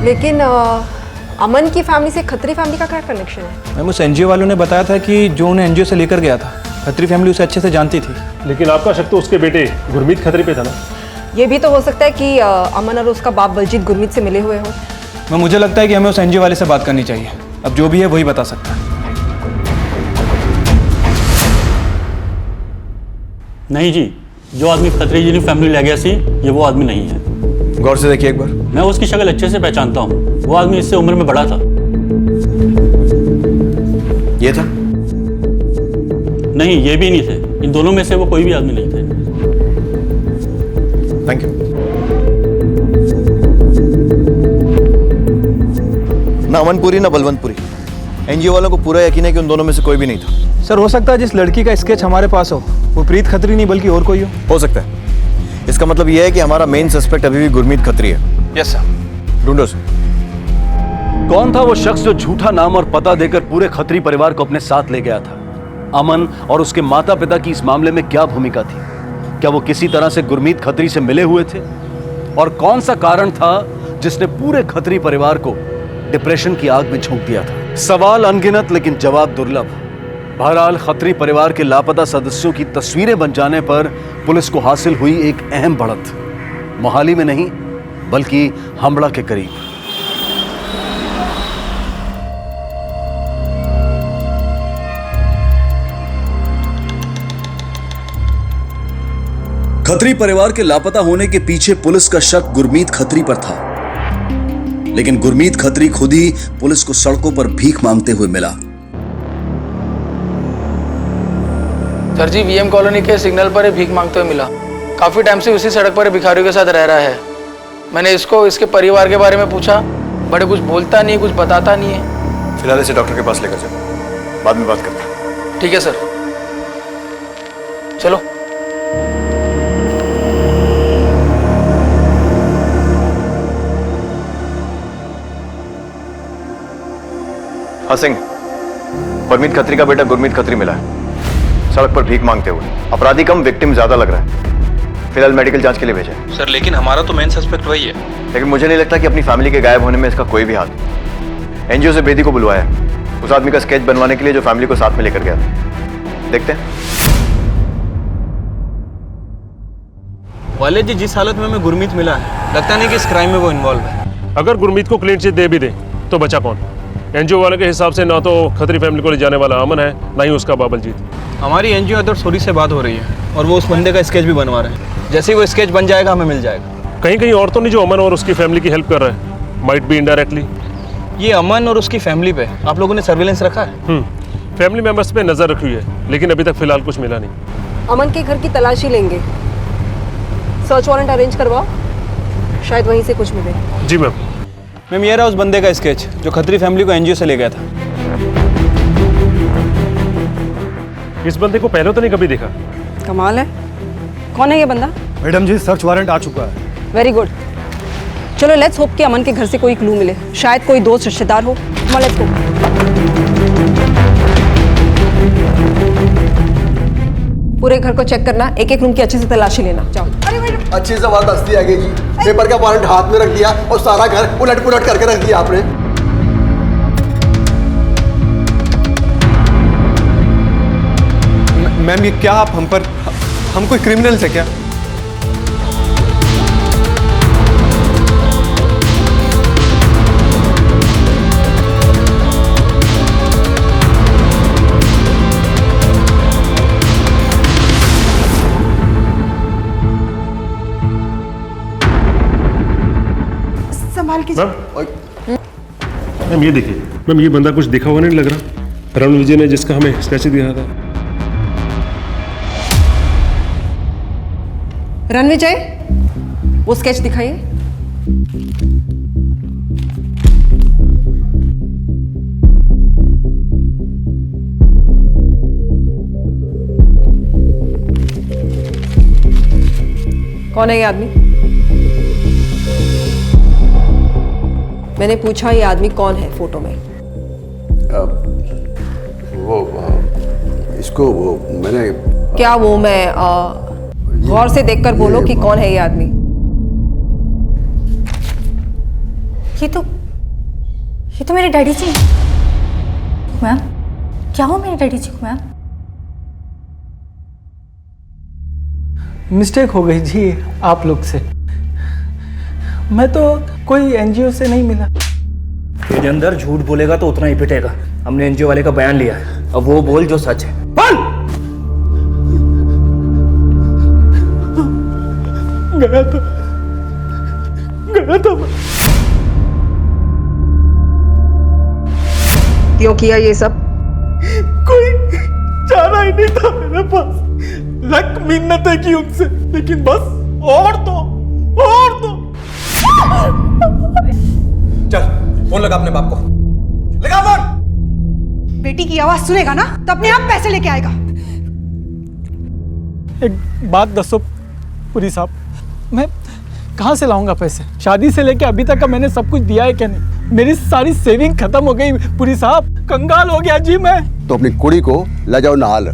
लेकिन अमन की फैमिली से खत्री फैमिली का क्या कनेक्शन है? मैम उस एनजीओ वालों ने बताया था कि जो उन्हें एनजीओ से लेकर गया था, खत्री फैमिली उसे अच्छे से जानती थी। लेकिन आपका शक तो उसके बेटे गुरमीत खत्री पे था ना? ये भी तो हो सकता है कि अमन और उसका बाप बलजीत गुरमीत से मिले हुए हो। मैं मुझे लगता है कि हमें उस एनजीओ वाले से बात करनी चाहिए। अब जो भी है वही बता सकता है। नहीं जी, जो आदमी खत्री जी ने फैमिली ले गया सी, ये वो आदमी नहीं है। गौर से देखिए एक बार। मैं उसकी शक्ल अच्छे से पहचानता हूँ। वो आदमी इससे उम्र में बड़ा था। ये था? नहीं, ये भी नहीं थे। इन दोनों में से वो कोई भी आदमी नहीं थे। Thank you. ना अमनपुरी ना बलवंतपुरी, एनजीओ वालों को पूरा यकीन है कि उन दोनों में से कोई भी नहीं था। सर हो सकता है जिस लड़की का स्केच हमारे पास हो वो प्रीत खत्री नहीं बल्कि और कोई हो सकता है। इसका मतलब यह है कि हमारा मेन सस्पेक्ट अभी भी गुरमीत खत्री है। Yes sir. ढूंढो सर। कौन था वो शख्स जो झूठा नाम और पता देकर पूरे खत्री परिवार को अपने साथ ले गया था? अमन और उसके माता पिता की इस मामले में क्या भूमिका थी? क्या वो किसी तरह से गुरमीत खत्री से मिले हुए थे? और कौन सा कारण था जिसने पूरे खत्री परिवार को डिप्रेशन की आग में झोंक दिया था? सवाल अनगिनत लेकिन जवाब दुर्लभ। बहरहाल खत्री परिवार के लापता सदस्यों की तस्वीरें बन जाने पर पुलिस को हासिल हुई एक अहम बढ़त, मोहाली में नहीं बल्कि हम्बड़ा के करीब। खत्री परिवार के लापता होने के पीछे पुलिस का शक गुरमीत खत्री पर था, लेकिन गुरमीत खत्री खुद ही पुलिस को सड़कों पर भीख मांगते हुए मिला। सर जी, वीएम कॉलोनी के सिग्नल पर भीख मांगते हुए मिला। काफी टाइम से उसी सड़क पर भिखारियों के साथ रह रहा है। मैंने इसको इसके परिवार के बारे में पूछा, बड़े कुछ बोलता नहीं, कुछ बताता नहीं है। फिलहाल इसे डॉक्टर के पास लेकर चलो, बाद में बात करते हैं। ठीक है सर, चलो। हाँ सिंह, परमीत खत्री का बेटा गुरमीत खत्री मिला है, सड़क पर भीख मांगते हुए। अपराधी कम, विक्टिम ज्यादा लग रहा है। फिलहाल मेडिकल जांच के लिए भेजा है। सर लेकिन हमारा तो मेन सस्पेक्ट वही है। लेकिन मुझे नहीं लगता कि अपनी फैमिली के गायब होने में इसका कोई भी हाथ। एनजीओ से बेदी को बुलवाया है, उस आदमी का स्केच बनवाने के लिए जो फैमिली को साथ में लेकर गया था। देखते हैं। वाले जी, जिस हालत में हमें गुरमीत मिला है, लगता नहीं कि इस क्राइम में वो इन्वॉल्व है। अगर गुरमीत को क्लीन चिट दे भी दे तो बचा कौन? एनजीओ वाले के हिसाब से ना तो खत्री फैमिली को ले जाने वाला अमन है, ना ही उसका बाबलजीत। हमारी एनजीओ अदर सोरी से बात हो रही है और वो उस बंदे का स्केच भी बनवा रहे हैं। जैसे ही वो स्केच बन जाएगा हमें मिल जाएगा। कहीं कहीं और तो नहीं जो अमन और उसकी फैमिली की हेल्प कर रहा है? Might be indirectly. ये अमन और उसकी फैमिली पे आप लोगों ने सर्विलेंस रखा है? फैमिली मेंबर्स पे नजर रखी हुई है, लेकिन अभी तक फिलहाल कुछ मिला नहीं। अमन के घर की तलाशी लेंगे, सर्च वारंट अरेंज करवाओ, शायद वहीं से कुछ मिले। जी मैम। मैम ये रहा उस बंदे का स्केच जो खत्री फैमिली को एनजीओ से ले गया था। इस बंदे को पहले तो नहीं कभी देखा। कमाल है। कौन है ये बंदा? मैडम जी, सर्च वारंट आ चुका है। Very good. चलो लेट्स होप कि अमन के घर से कोई क्लू मिले, शायद कोई दोस्त रिश्तेदार हो। Let's go. पूरे घर को चेक करना, एक एक रूम की अच्छे से तलाशी लेना। जाओ। अच्छी जबरदस्ती आ गई जी। पेपर का वारंट हाथ में रख दिया और सारा घर उलट पुलट करके रख दिया आपने। मैम ये क्या आप हम कोई क्रिमिनल्स है क्या? संभाल के। मैम ये देखिए, मैम ये बंदा कुछ दिखा हुआ नहीं लग रहा। रणविजय विजय ने जिसका हमें स्केच दिया था। रणविजय, वो स्केच दिखाइए। कौन है ये आदमी? मैंने पूछा ये आदमी कौन है फोटो में? इसको मैंने क्या वो मैं गौर से देखकर बोलो कि कौन है ये आदमी। ये तो मेरे डैडी जी। मैम, क्या हो मेरे डैडी जी को मैम? मिस्टेक हो गई जी आप लोग से। मैं तो कोई एनजीओ से नहीं मिला। अंदर झूठ बोलेगा तो उतना ही पिटेगा। हमने एनजीओ वाले का बयान लिया है, अब वो बोल जो सच है। बोल! गया था। क्यों किया ये सब? कोई चारा ही नहीं था मेरे पास। लक मिन्नत है की उनसे, लेकिन बस और दो। चल फोन लगा अपने बाप को, लगा फोन। बेटी की आवाज सुनेगा ना तो अपने आप पैसे लेके आएगा। एक बात दसो पुरी साहब, मैं कहाँ से लाऊंगा पैसे? शादी से लेके अभी तक का मैंने सब कुछ दिया है क्या नहीं? मेरी सारी सेविंग खत्म हो गई पुरी साहब, कंगाल हो गया जी मैं। तो अपनी कुड़ी को ले जाओ नहाल,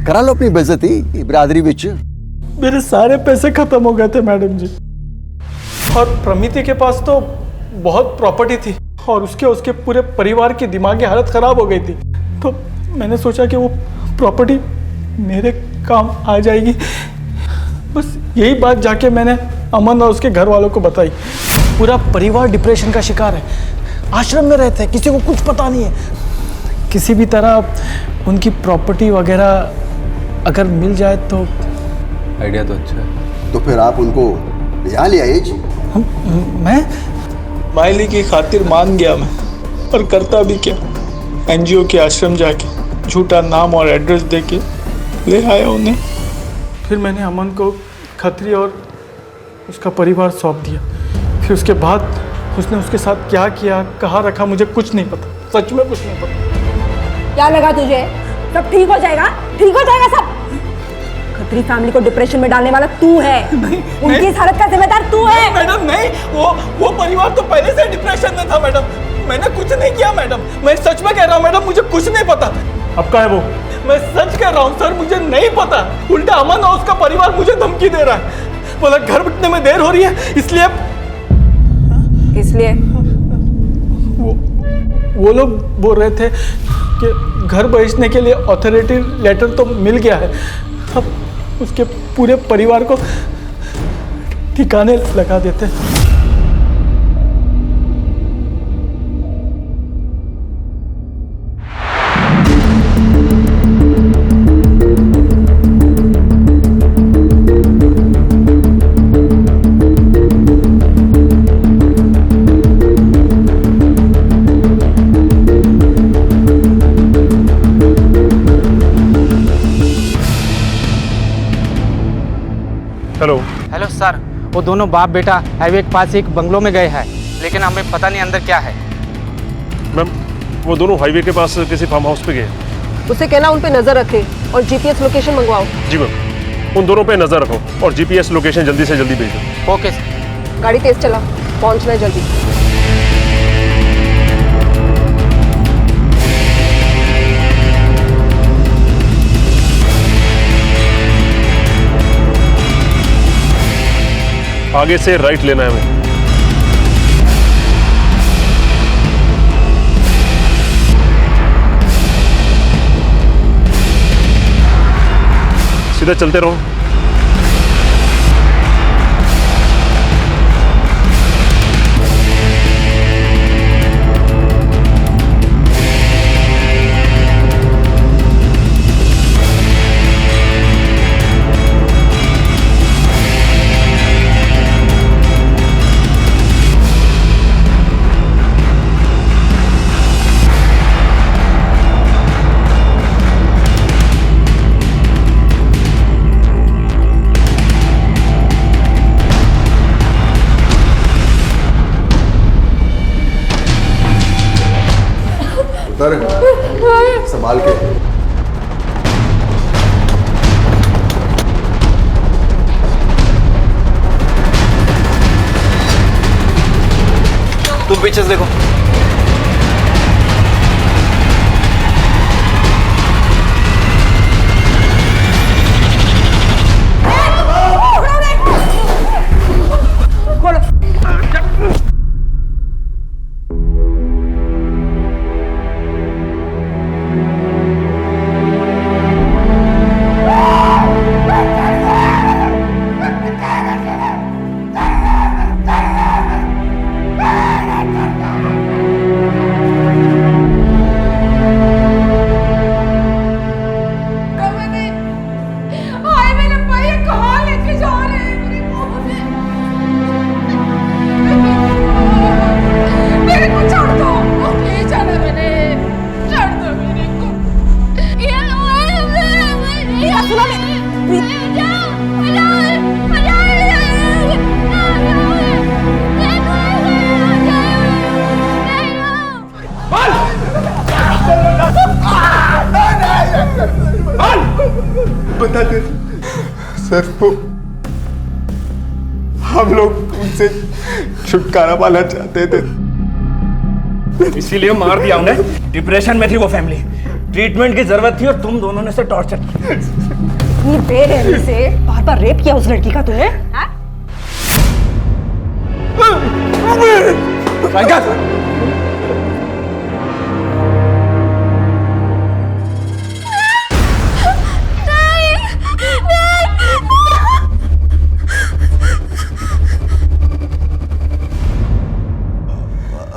करा लो अपनी बेइज्जती बिरादरी विच। मेरे सारे पैसे खत्म हो गए थे मैडम जी, और प्रमिति के पास तो बहुत प्रॉपर्टी थी, और उसके पूरे परिवार की दिमागी हालत खराब हो गई थी। तो मैंने सोचा कि वो प्रॉपर्टी मेरे काम आ जाएगी। बस यही बात जाके मैंने अमन और उसके घर वालों को बताई। पूरा परिवार डिप्रेशन का शिकार है, आश्रम में रहते हैं, किसी को कुछ पता नहीं है। किसी भी तरह उनकी प्रॉपर्टी वगैरह अगर मिल जाए तो। आइडिया तो अच्छा है। तो फिर आप उनको यहाँ ले आइए जी। मैं माइली की खातिर मान गया मैं, और करता भी क्या, एनजीओ के आश्रम जाके झूठा नाम और एड्रेस देके ले आया उन्हें। फिर मैंने अमन को खत्री और उसका परिवार सौंप दिया। फिर उसके बाद उसने उसके साथ क्या किया, कहाँ रखा, मुझे कुछ नहीं पता, सच में कुछ नहीं पता। क्या लगा तुझे सब ठीक हो जाएगा? ठीक हो जाएगा सब। खत्री फैमिली को डिप्रेशन में डालने वाला तू है। उनकी इस हालत का जिम्मेदार तू है। मैडम नहीं, वो परिवार तो पहले से डिप्रेशन में था मैडम। मैंने कुछ नहीं किया मैडम, मैं सच में कह रहा हूँ मैडम, मुझे कुछ नहीं पता। अब कहाँ है वो? मैं सच कह रहा हूँ सर, मुझे नहीं पता। उल्टा अमन और उसका परिवार मुझे धमकी दे रहा है, बोला घर बिकने में देर हो रही है, इसलिए वो लोग बोल रहे थे कि घर बेचने के लिए अथॉरिटी लेटर तो मिल गया है, अब उसके पूरे परिवार को ठिकाने लगा देते। हेलो सर, वो दोनों बाप बेटा हाईवे के पास एक बंगलो में गए हैं, लेकिन हमें पता नहीं अंदर क्या है। मैम, वो दोनों हाईवे के पास किसी फार्म हाउस पे गए। उसे कहना उन पे नजर रखे और जीपीएस लोकेशन मंगवाओ। जी मैम, उन दोनों पे नजर रखो और जीपीएस लोकेशन जल्दी से जल्दी भेज दो। Okay sir. गाड़ी तेज चला, पहुंचना है जल्दी। आगे से राइट लेना है हमें। सीधा चलते रहो। संभाल के। तुम पीछे से देखो। हम लोग उनसे छुटकारा पाना चाहते थे, इसीलिए मार दिया उन्हें। डिप्रेशन में थी वो फैमिली, ट्रीटमेंट की जरूरत थी और तुम दोनों ने उसे टॉर्चर किया। इतनी बेरहमी से बार बार रेप किया उस लड़की का तूने? हाँ?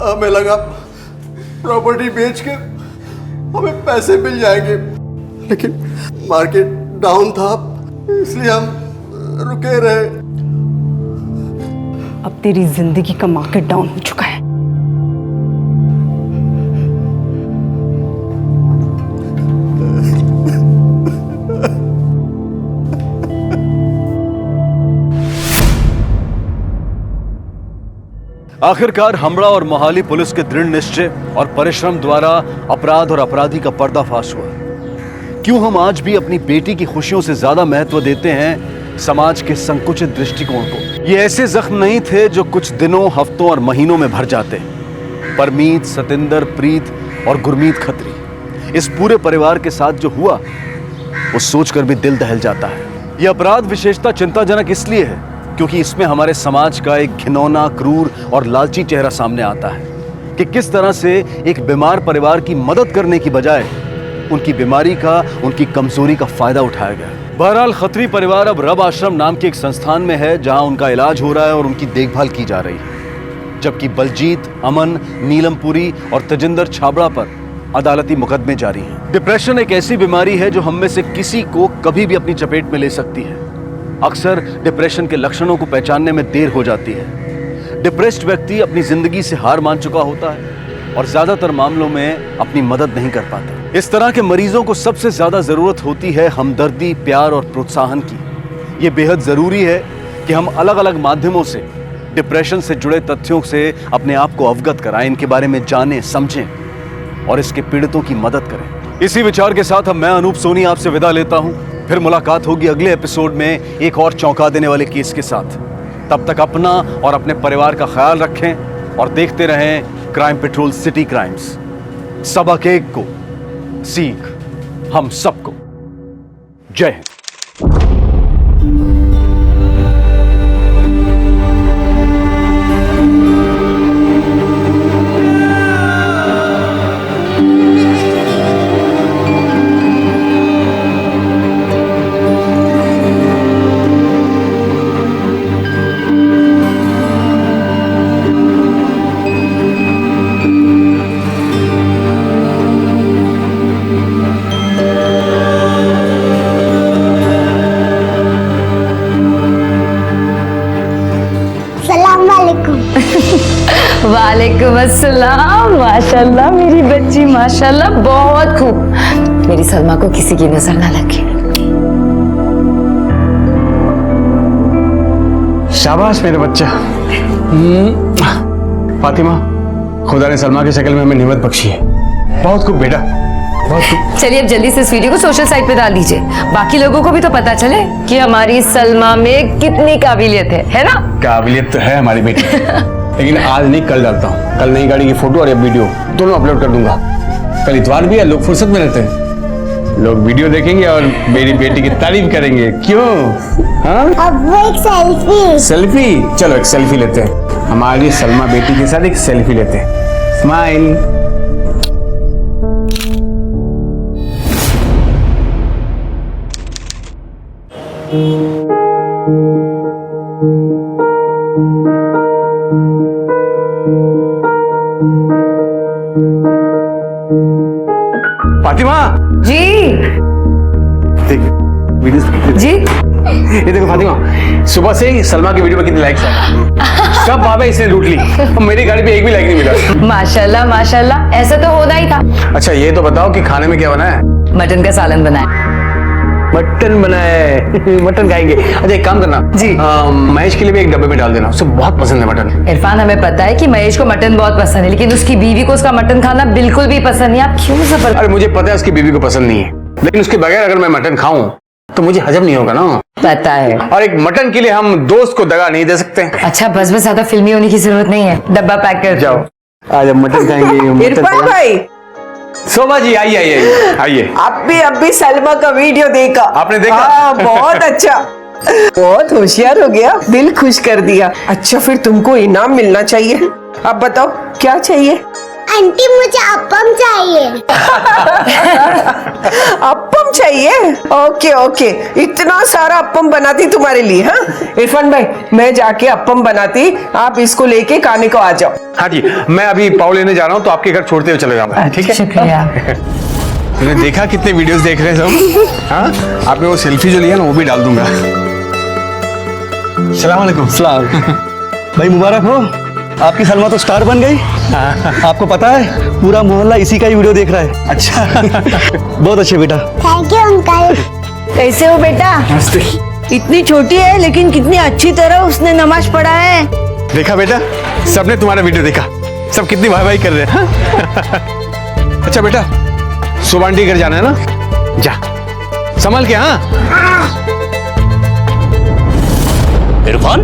हमें लगा प्रॉपर्टी बेच के हमें पैसे मिल जाएंगे, लेकिन मार्केट डाउन था इसलिए हम रुके रहे। अब तेरी जिंदगी का मार्केट डाउन हो चुका है। आखिरकार हमड़ा और मोहाली पुलिस के दृढ़ निश्चय और परिश्रम द्वारा अपराध और अपराधी का पर्दाफाश हुआ। क्यों हम आज भी अपनी बेटी की खुशियों से ज्यादा महत्व देते हैं समाज के संकुचित दृष्टिकोण को? ये ऐसे जख्म नहीं थे जो कुछ दिनों, हफ्तों और महीनों में भर जाते। परमीत, सतिंदर, प्रीत और गुरमीत खत्री, इस पूरे परिवार के साथ जो हुआ वो सोचकर भी दिल दहल जाता है। यह अपराध विशेषता चिंताजनक इसलिए है क्योंकि इसमें हमारे समाज का एक घिनौना, क्रूर और लालची चेहरा सामने आता है कि किस तरह से एक बीमार परिवार की मदद करने की बजाय उनकी बीमारी का, उनकी कमजोरी का फायदा उठाया गया। बहरहाल खत्री परिवार अब रब आश्रम नाम के एक संस्थान में है जहां उनका इलाज हो रहा है और उनकी देखभाल की जा रही है, जबकि बलजीत, अमन, नीलमपुरी और तजिंदर छाबड़ा पर अदालती मुकदमे जारी हैं। डिप्रेशन एक ऐसी बीमारी है जो हम में से किसी को कभी भी अपनी चपेट में ले सकती है। अक्सर डिप्रेशन के लक्षणों को पहचानने में देर हो जाती है। डिप्रेस्ड व्यक्ति अपनी जिंदगी से हार मान चुका होता है और ज्यादातर मामलों में अपनी मदद नहीं कर पाता। इस तरह के मरीजों को सबसे ज्यादा जरूरत होती है हमदर्दी, प्यार और प्रोत्साहन की। ये बेहद जरूरी है कि हम अलग अलग माध्यमों से डिप्रेशन से जुड़े तथ्यों से अपने आप को अवगत कराएं, इनके बारे में जानें, समझें और इसके पीड़ितों की मदद करें। इसी विचार के साथ अब मैं अनूप सोनी आपसे विदा लेता हूं। फिर मुलाकात होगी अगले एपिसोड में एक और चौंका देने वाले केस के साथ। तब तक अपना और अपने परिवार का ख्याल रखें और देखते रहें क्राइम पेट्रोल सिटी क्राइम्स। सबक एक को, सीख हम सबको। जय हिंद। वालेकुम अस्सलाम। माशाल्लाह मेरी बच्ची, माशाल्लाह बहुत खूब। मेरी सलमा को किसी की नजर ना लगे। शाबाश मेरे बच्चा। फातिमा, खुदा ने सलमा की शक्ल में हमें निमत बख्शी है। बहुत खूब बेटा, बहुत खूब। चलिए अब जल्दी से इस वीडियो को सोशल साइट पे डाल दीजिए, बाकी लोगों को भी तो पता चले कि हमारी सलमा में कितनी काबिलियत है ना? काबिलियत तो है हमारी बेटी, लेकिन आज नहीं कल डालता हूँ। कल नई गाड़ी की फोटो और ये वीडियो दोनों अपलोड कर दूंगा। कल इतवार भी है, लोग फुर्सत में रहते हैं, लोग वीडियो देखेंगे और मेरी बेटी की तारीफ करेंगे। क्यों? हाँ? अब वो एक सेल्फी। सेल्फी? चलो एक सेल्फी लेते हैं, हमारी सलमा बेटी के साथ एक सेल्फी लेते हैं। स्माइल। फातिमा जी। जी ये देखो फातिमा, सुबह से ही सलमा की वीडियो में कितने लाइक्स आए। सब बाबा इसने लूट ली, मेरी गाड़ी पे एक भी लाइक नहीं मिला। माशाल्लाह माशाल्लाह, ऐसा तो होना ही था। अच्छा ये तो बताओ कि खाने में क्या बना है? मटन का सालन बना है। मटन बना है? मटन खाएंगे। अच्छा एक काम करना जी, महेश के लिए भी एक डब्बे में डाल देना, उसे बहुत पसंद है मटन। इरफान, हमें पता है कि महेश को मटन बहुत पसंद है, लेकिन उसकी बीवी को उसका मटन खाना बिल्कुल भी पसंद नहीं। आप क्यों जबरदस्ती? अरे मुझे पता है उसकी बीवी को पसंद नहीं है, लेकिन उसके बगैर अगर मैं मटन खाऊं तो मुझे हजम नहीं होगा ना। पता है। और एक मटन के लिए हम दोस्त को दगा नहीं दे सकते। अच्छा बस ज्यादा फिल्मी होने की जरूरत नहीं है, डब्बा पैक कर जाओ। आज हम मटन खाएंगे। इरफान भाई, शोभा जी आइए आइए आइए। अभी सलमा का वीडियो देखा। आपने देखा? हाँ, बहुत अच्छा, बहुत होशियार हो गया, दिल खुश कर दिया। अच्छा फिर तुमको इनाम मिलना चाहिए। अब बताओ क्या चाहिए? आंटी मुझे अप्पम चाहिए। अप्पम चाहिए? ओके ओके, इतना सारा अप्पम बनाती तुम्हारे लिए। हाँ इरफान भाई, मैं जाके अप्पम बनाती, आप इसको लेके खाने को आ जाओ। हाँ जी, मैं अभी पाव लेने जा रहा हूँ तो आपके घर छोड़ते हुए चले जाऊंगा। ठीक है, शुक्रिया। तुमने देखा कितने वीडियोस देख रहे हैं सब? हाँ, आपने वो सेल्फी जो लिया ना वो भी डाल दूंगा। सलाम अलैकुम। सलाम। भाई मुबारक हो, आपकी सलमा तो स्टार बन गई। आपको पता है पूरा मोहल्ला इसी का ही वीडियो देख रहा है। अच्छा बहुत अच्छे बेटा। Thank you uncle. कैसे हो बेटा? नमस्ते। इतनी छोटी है लेकिन कितनी अच्छी तरह उसने नमाज पढ़ा है। देखा बेटा, सबने तुम्हारा वीडियो देखा, सब कितनी वाह वाही कर रहे हैं। अच्छा बेटा, शोभा आंटी घर जाना है ना, जा संभल के। हाँ इरफान,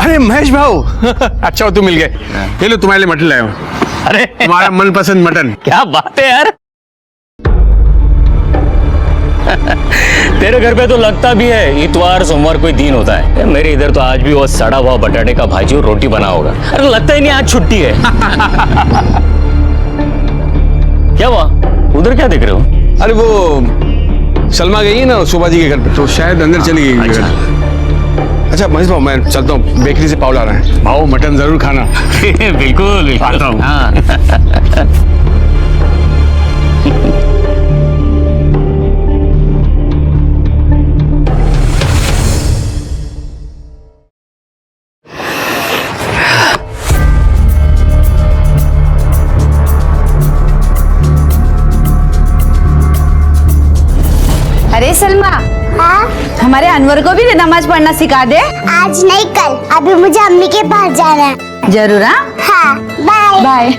अरे महेश भाऊ, अच्छा हो तुम मिल गए। ये लो तुम्हारे लिए मटन लाया हूँ। अरे तुम्हारा मनपसंद मटन। क्या बात है यार। तेरे घर पे तो लगता भी है इतवार सोमवार कोई दिन होता है। मेरे इधर तो आज भी वो सड़ा हुआ बटाटे का भाजी और रोटी बना होगा। अरे लगता ही नहीं आज छुट्टी है। क्या हुआ, उधर क्या देख रहे हो? अरे वो सलमा गई है ना शोभा जी के घर पे, तो शायद अंदर चली गई। अच्छा महेश भाऊ, मैं चलता हूँ, बेकरी से पाव ला रहा है। भाऊ मटन जरूर खाना। बिल्कुल आता हूँ। हाँ। अरे सलमा, हाँ? हमारे अनवर को भी नमाज पढ़ना सिखा दे। आज नहीं कल, अभी मुझे अम्मी के पास जाना है। जरूर। हाँ बाय बाय।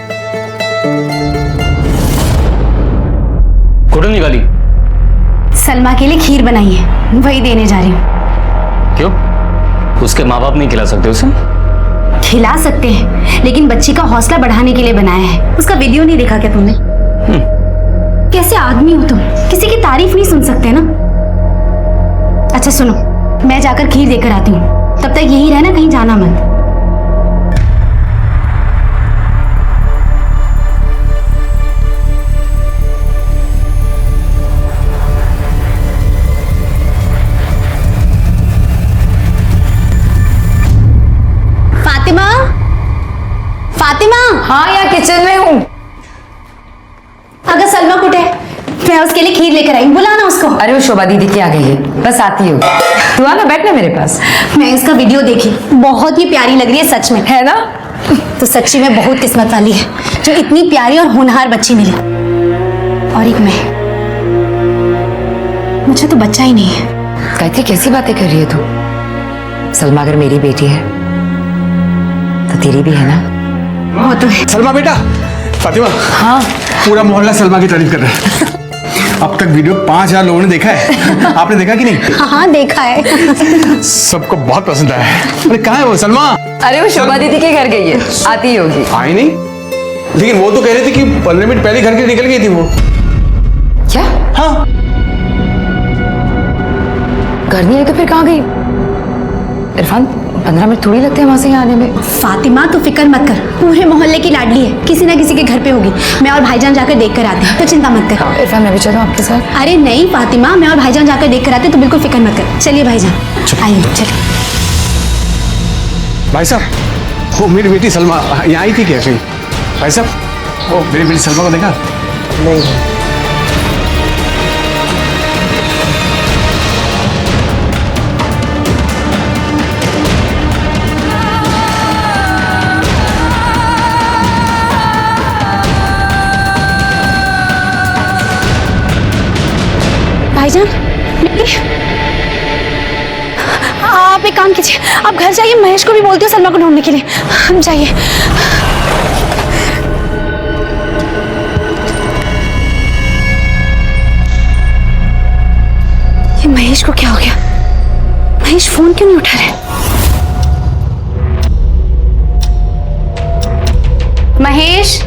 कुटन निकाली? सलमा के लिए खीर बनाई है, वही देने जा रही हूँ। क्यों, उसके माँ बाप नहीं खिला सकते उसे? खिला सकते हैं, लेकिन बच्ची का हौसला बढ़ाने के लिए बनाया है। उसका वीडियो नहीं देखा क्या तुमने? कैसे आदमी हो तुम, किसी की तारीफ नहीं सुन सकते ना। अच्छा सुनो, मैं जाकर खीर देकर आती हूँ, तब तक यही रहना, कहीं जाना मत। फातिमा, फातिमा। हाँ यार किचन में हूँ। अगर सलमा कुटे, मैं उसके लिए खीर लेकर आई, बुलाना उसको। अरे वो शोभा दीदी की आ गई है, बस आती हो। तू आना, बैठना मेरे पास। मैं इसका वीडियो देखी, बहुत ही प्यारी लग रही है सच में, है ना? तो सच्ची में बहुत किस्मत वाली है जो इतनी प्यारी और होनहार बच्ची मिली। और एक मैं, मुझे तो बच्चा ही नहीं है। गायत्री कैसी बातें कर रही है तू? सलमा अगर मेरी बेटी है तो तेरी भी है ना? वो तो है। सलमा बेटा। फातिमा। हाँ। पूरा मोहल्ला सलमा की तारीफ कर रहा है। अब तक वीडियो 5000 लोगों ने देखा है। आपने देखा कि नहीं? हाँ देखा है। सबको बहुत पसंद आया है। अरे कहाँ है वो सलमा? अरे वो शोभा दीदी के घर गई है, आती होगी। आई नहीं, लेकिन वो तो कह रही थी कि 15 मिनट पहले घर के निकल गई थी वो। क्या? हाँ। घर नहीं आई तो फिर कहाँ गई? इरफान 15 मिनट थोड़ी लगते हैं वहां से यहाँ आने में। फातिमा तो फिक्र मत कर, पूरे मोहल्ले की लाडली है, किसी ना किसी के घर पे होगी। मैं और भाईजान जाकर देख कर आते हैं, तो चिंता मत कर। इरफान मैं भी चलूं आपके साथ? अरे नहीं फातिमा, मैं और भाईजान जाकर देख कर आते हैं, तो बिल्कुल फिक्र मत कर। चलिए भाईजान, आइए चलिए। भाई साहब, वो मेरी बेटी सलमा यहाँ आई थी कैसे? भाई साहब, वो मेरी बेटी सलमा को देखा? नहीं। भाईजान, आप एक काम कीजिए, आप घर जाइए, महेश को भी बोलते हो सलमा को ढूंढने के लिए। हम जाइए। ये महेश को क्या हो गया? महेश फोन क्यों नहीं उठा रहे? महेश,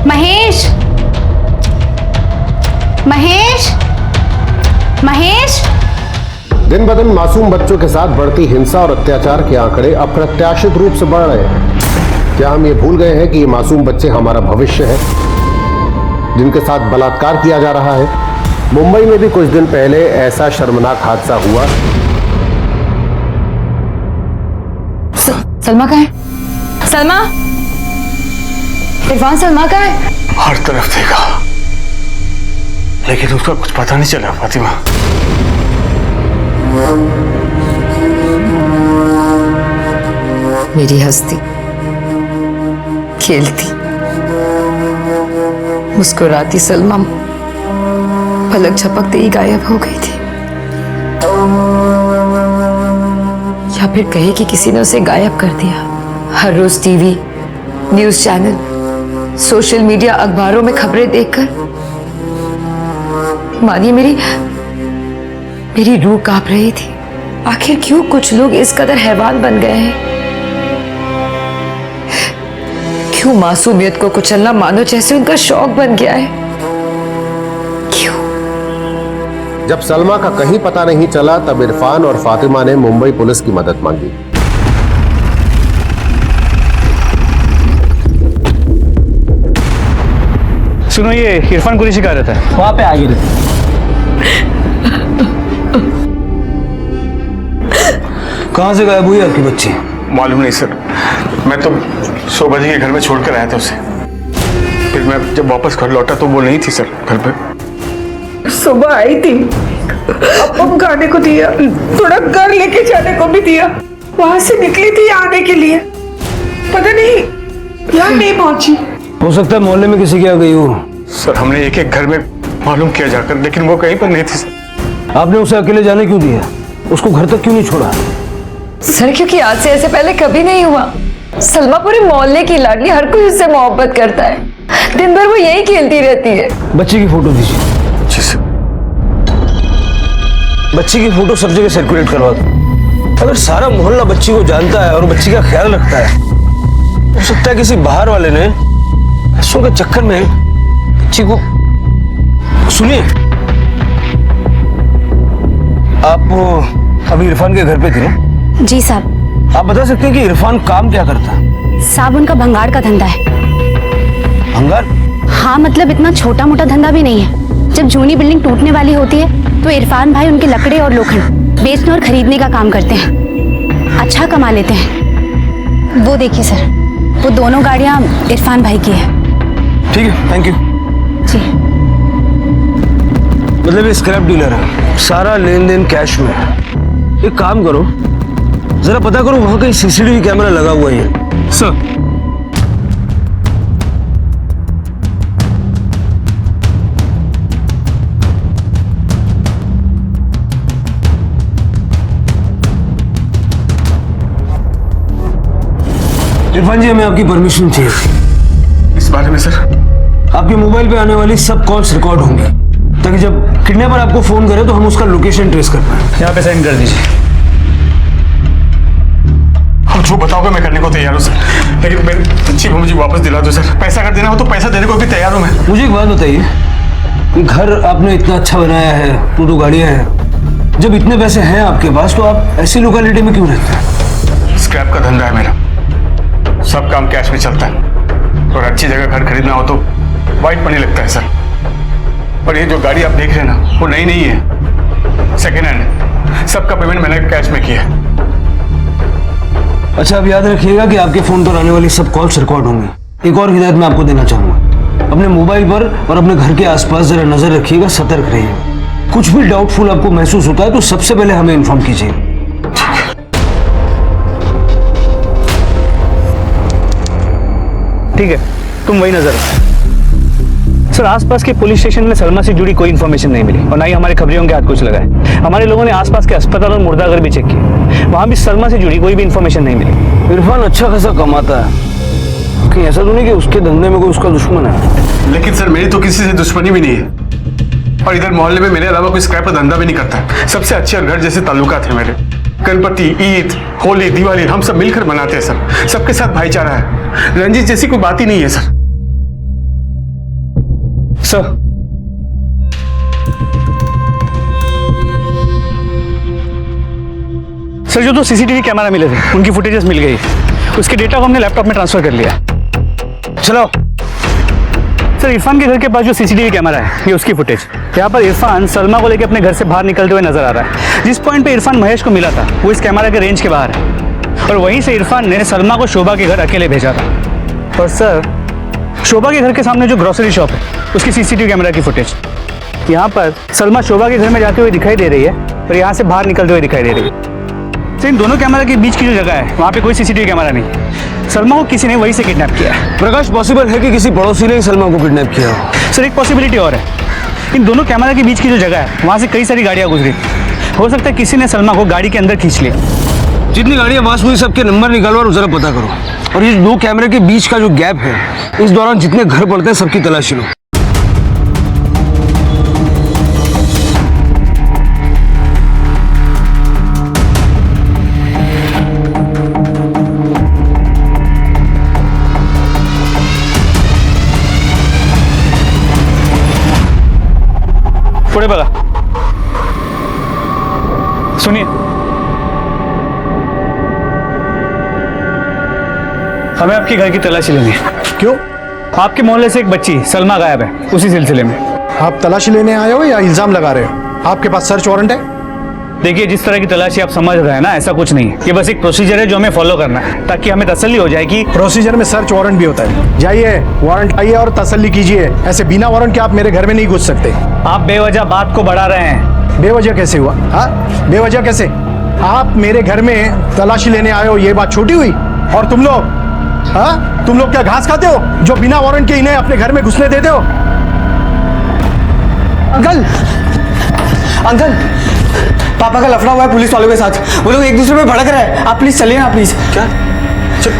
महेश, महेश, महेश। दिन ब दिन मासूम बच्चों के साथ बढ़ती हिंसा और अत्याचार के आंकड़े अप्रत्याशित रूप से बढ़ रहे हैं। क्या हम ये भूल गए हैं कि ये मासूम बच्चे हमारा भविष्य है, जिनके साथ बलात्कार किया जा रहा है? मुंबई में भी कुछ दिन पहले ऐसा शर्मनाक हादसा हुआ। सलमा कहाँ है? सलमा, इरफान, सलमा कहाँ है? हर तरफ देखा, लेकिन उसका कुछ पता नहीं चला। फातिमा, मेरी हंसती, खेलती, मुस्कुराती सलमा पलक झपकते ही गायब हो गई थी। या फिर कहे कि किसी ने उसे गायब कर दिया। हर रोज TV, news channel, social media, अखबारों में खबरें देखकर मानिए मेरी रूह कांप रही थी। आखिर क्यों कुछ लोग इस कदर हैवान बन गए हैं? क्यों मासूमियत को कुचलना मानो जैसे उनका शौक बन गया है? जब सलमा का कहीं पता नहीं चला, तब इरफान और फातिमा ने मुंबई पुलिस की मदद मांगी। सुनो, ये इरफान कुरैशी का रहता है, वहां पे आगे रहता है। कहाँ से गायब हुई आपकी बच्ची? मालूम नहीं सर, मैं तो शोभा जी के घर में छोड़कर आया था उसे। फिर मैं जब वापस घर लौटा तो वो नहीं थी सर घर पे। सुबह आई थी, अपन खाने को दिया, थोड़ा घर लेके जाने को भी दिया। वहां से निकली थी आने के लिए, पता नहीं यहाँ नहीं पहुंची। हो सकता है मोहल्ले में किसी के यहाँ गई हो। सर हमने एक एक घर में मालूम किया जाकर, लेकिन वो कहीं पर नहीं थी सर। आपने उसे अकेले जाने क्यों दिया? उसको घर तक क्यों नहीं छोड़ा? सर क्योंकि आज से ऐसे पहले कभी नहीं हुआ। सलमा पूरे मोहल्ले की लाडली, हर कोई उससे मोहब्बत करता है। दिन भर वो यही खेलती रहती है। बच्ची की फोटो दीजिए। बच्ची की फोटो सब जगह सर्कुलेट करवा दो। अगर सारा मोहल्ला बच्ची को जानता है और बच्ची का ख्याल रखता है, हो सकता है किसी बाहर वाले ने पैसों के चक्कर में बच्ची को। सुनिए, आप अभी इरफान के घर पे थे ना? जी साहब। आप बता सकते हैं कि इरफान काम क्या करता है? साहब, उनका भंगार का धंधा है। भंगार? हाँ, मतलब इतना छोटा मोटा धंधा भी नहीं है। जब जूनी बिल्डिंग टूटने वाली होती है तो इरफान भाई उनके लकड़े और लोखंड बेचने और खरीदने का काम करते हैं। अच्छा कमा लेते हैं। वो देखिए सर, वो दोनों गाड़ियाँ इरफान भाई की है। ठीक है, थैंक यू। जी। मतलब ये स्क्रैप डीलर है, सारा लेन देन कैश में है। एक काम करो, जरा पता करो वहां कहीं सीसीटीवी कैमरा लगा हुआ है। सर, इरफान जी, हमें आपकी परमिशन चाहिए। इस बारे में सर? आपके मोबाइल पे आने वाली सब कॉल्स रिकॉर्ड होंगी, ताकि जब किडनैपर आपको फोन करे तो हम उसका लोकेशन ट्रेस कर पाए। यहाँ पे साइन कर दीजिए। आप जो बताओगे मैं करने को तैयार हूँ सर, लेकिन मेरी बच्ची को मुझे वापस दिला दो सर। पैसा अगर देना हो तो पैसा देने को भी तैयार हूँ मैं। मुझे एक बात बताइए, घर आपने इतना अच्छा बनाया है, 2 गाड़ियाँ हैं, जब इतने पैसे हैं आपके पास तो आप ऐसी लोकेलिटी में क्यों रहते हैं? स्क्रैप का धंधा है मेरा, सब काम कैश में चलता है। और अच्छी जगह घर खरीदना हो तो वाइट मनी लगता है सर। और ये जो गाड़ी आप देख रहे हैं ना, वो नई नहीं है, सेकेंड हैंड है। सबका पेमेंट मैंने कैश में किया है। अच्छा, अब याद रखिएगा कि आपके फोन पर आने वाली सब कॉल्स रिकॉर्ड होंगी। एक और हिदायत मैं आपको देना चाहूंगा, अपने मोबाइल पर और अपने घर के आसपास जरा नजर रखिएगा, सतर्क रहिएगा। कुछ भी डाउटफुल आपको महसूस होता है तो सबसे पहले हमें इन्फॉर्म कीजिए। ठीक है, तुम वही नजर रखो। सर, आसपास के पुलिस स्टेशन में सलमा से जुड़ी कोई इन्फॉर्मेशन नहीं मिली और ना ही हमारे खबरियों के हाथ कुछ लगा है। हमारे लोगों ने आसपास के अस्पताल और मुर्दाघर भी चेक किए, वहां भी सलमा से जुड़ी कोई भी इन्फॉर्मेशन नहीं मिली। इरफान अच्छा खासा कमाता है, कहीं ऐसा तो नहीं कि उसके धंधे में कोई उसका दुश्मन है? लेकिन सर मेरी तो किसी से दुश्मनी भी नहीं है। और इधर मोहल्ले में मेरे अलावा कोई स्क्रैप का धंधा भी नहीं करता। सबसे अच्छे और घर जैसे ताल्लुकात है मेरे। गणपति, ईद, होली, दिवाली हम सब मिलकर मनाते हैं सर। सबके साथ भाईचारा है। रंजित जैसी कोई बात ही नहीं है सर। सर जो 2 सीसीटीवी कैमरा मिले थे उनकी फुटेजेस मिल गई। उसके डेटा को हमने लैपटॉप में ट्रांसफर कर लिया। चलो सर, इरफान के घर के पास जो सीसीटीवी कैमरा है ये उसकी फुटेज। यहाँ पर इरफान सलमा को लेकर अपने घर से बाहर निकलते हुए नजर आ रहा है। जिस पॉइंट पे इरफान महेश को मिला था वो इस कैमरा के रेंज के बाहर है और वहीं से इरफान ने सलमा को शोभा के घर अकेले भेजा था। और सर शोभा के घर के सामने जो ग्रोसरी शॉप है उसकी सीसीटीवी कैमरा की फुटेज। यहाँ पर सलमा शोभा के घर में जाते हुए दिखाई दे रही है और यहाँ से बाहर निकलते हुए दिखाई दे रही है। इन दोनों कैमरा के बीच की जो जगह है वहाँ पे कोई सीसीटीवी कैमरा नहीं। सलमा को किसी ने वहीं से किडनैप किया है। प्रकाश, पॉसिबल है कि किसी पड़ोसी ने सलमा को किडनैप किया हो? सर एक पॉसिबिलिटी और है। इन दोनों कैमरा के बीच की जो जगह है वहाँ से कई सारी गाड़ियाँ गुजरी। हो सकता है किसी ने सलमा को गाड़ी के अंदर खींच लिया। जितनी गाड़ियाँ पास हुई सबके नंबर निकालो और जरा पता करो। और ये 2 कैमरे के बीच का जो गैप है इस दौरान जितने घर पड़ते हैं सबकी तलाशी लो। पुढे बघा। सुनिए, हमें आपके घर की तलाशी लेनी है। क्यों? आपके मोहल्ले से एक बच्ची सलमा गायब है। उसी सिलसिले में आप तलाशी लेने आए हो या इल्जाम लगा रहे हो? आपके पास सर्च वारंट है? देखिए, जिस तरह की तलाशी आप समझ रहे हैं ना, ऐसा कुछ नहीं है। ये बस एक प्रोसीजर है जो हमें फॉलो करना है ताकि हमें तसल्ली हो जाए कि प्रोसीजर में सर्च वारंट भी होता है। जाइए, वारंट आइए और तसल्ली कीजिए। ऐसे बिना वारंट के आप मेरे घर में नहीं घुस सकते। आप बेवजह बात को बढ़ा रहे हैं। बेवजह कैसे हुआ? हाँ, बेवजह कैसे? आप मेरे घर में तलाशी लेने आए हो, ये बात छोटी हुई? और तुम लोग, हाँ, तुम लोग क्या घास खाते हो जो बिना वारंट के इन्हें अपने घर में घुसने देते हो? अंकल, अंकल, पापा का लफड़ा हुआ है पुलिस वालों के साथ। वो लोग एक दूसरे पे भड़क रहे हैं। आप प्लीज चलिए ना, प्लीज। क्या? चल।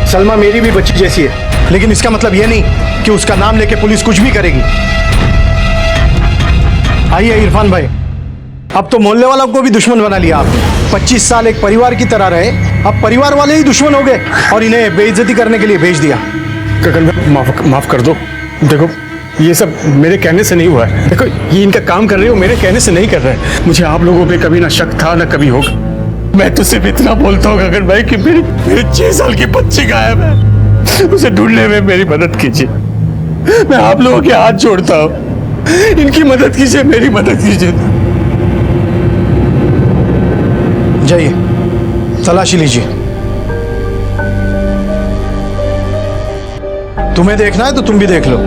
सलमा मेरी भी बच्ची जैसी है, लेकिन इसका मतलब यह नहीं कि उसका नाम लेके पुलिस कुछ भी करेगी। आइए इरफान भाई, अब तो मोहल्ले वालों को भी दुश्मन बना लिया आपने। 25 साल एक परिवार की तरह रहे, अब परिवार वाले ही दुश्मन हो गए और इन्हें बेइज्जती करने के लिए भेज दिया। गगन भाई, माफ कर दो। देखो, ये सब मेरे कहने से नहीं हुआ है। देखो, ये इनका काम कर रहे हो, मेरे कहने से नहीं कर रहे हैं। मुझे आप लोगों पे कभी ना शक था ना कभी होगा। मैं तो सिर्फ इतना बोलता हूँ गगन भाई कि मेरी 6 साल की बच्ची गायब है। उसे ढूंढने में मेरी मदद कीजिए। मैं आप लोगों के हाथ जोड़ता हूँ, इनकी मदद कीजिए, मेरी मदद कीजिए। जाइए, तलाशी लीजिए। तुम्हें देखना है तो तुम भी देख लो।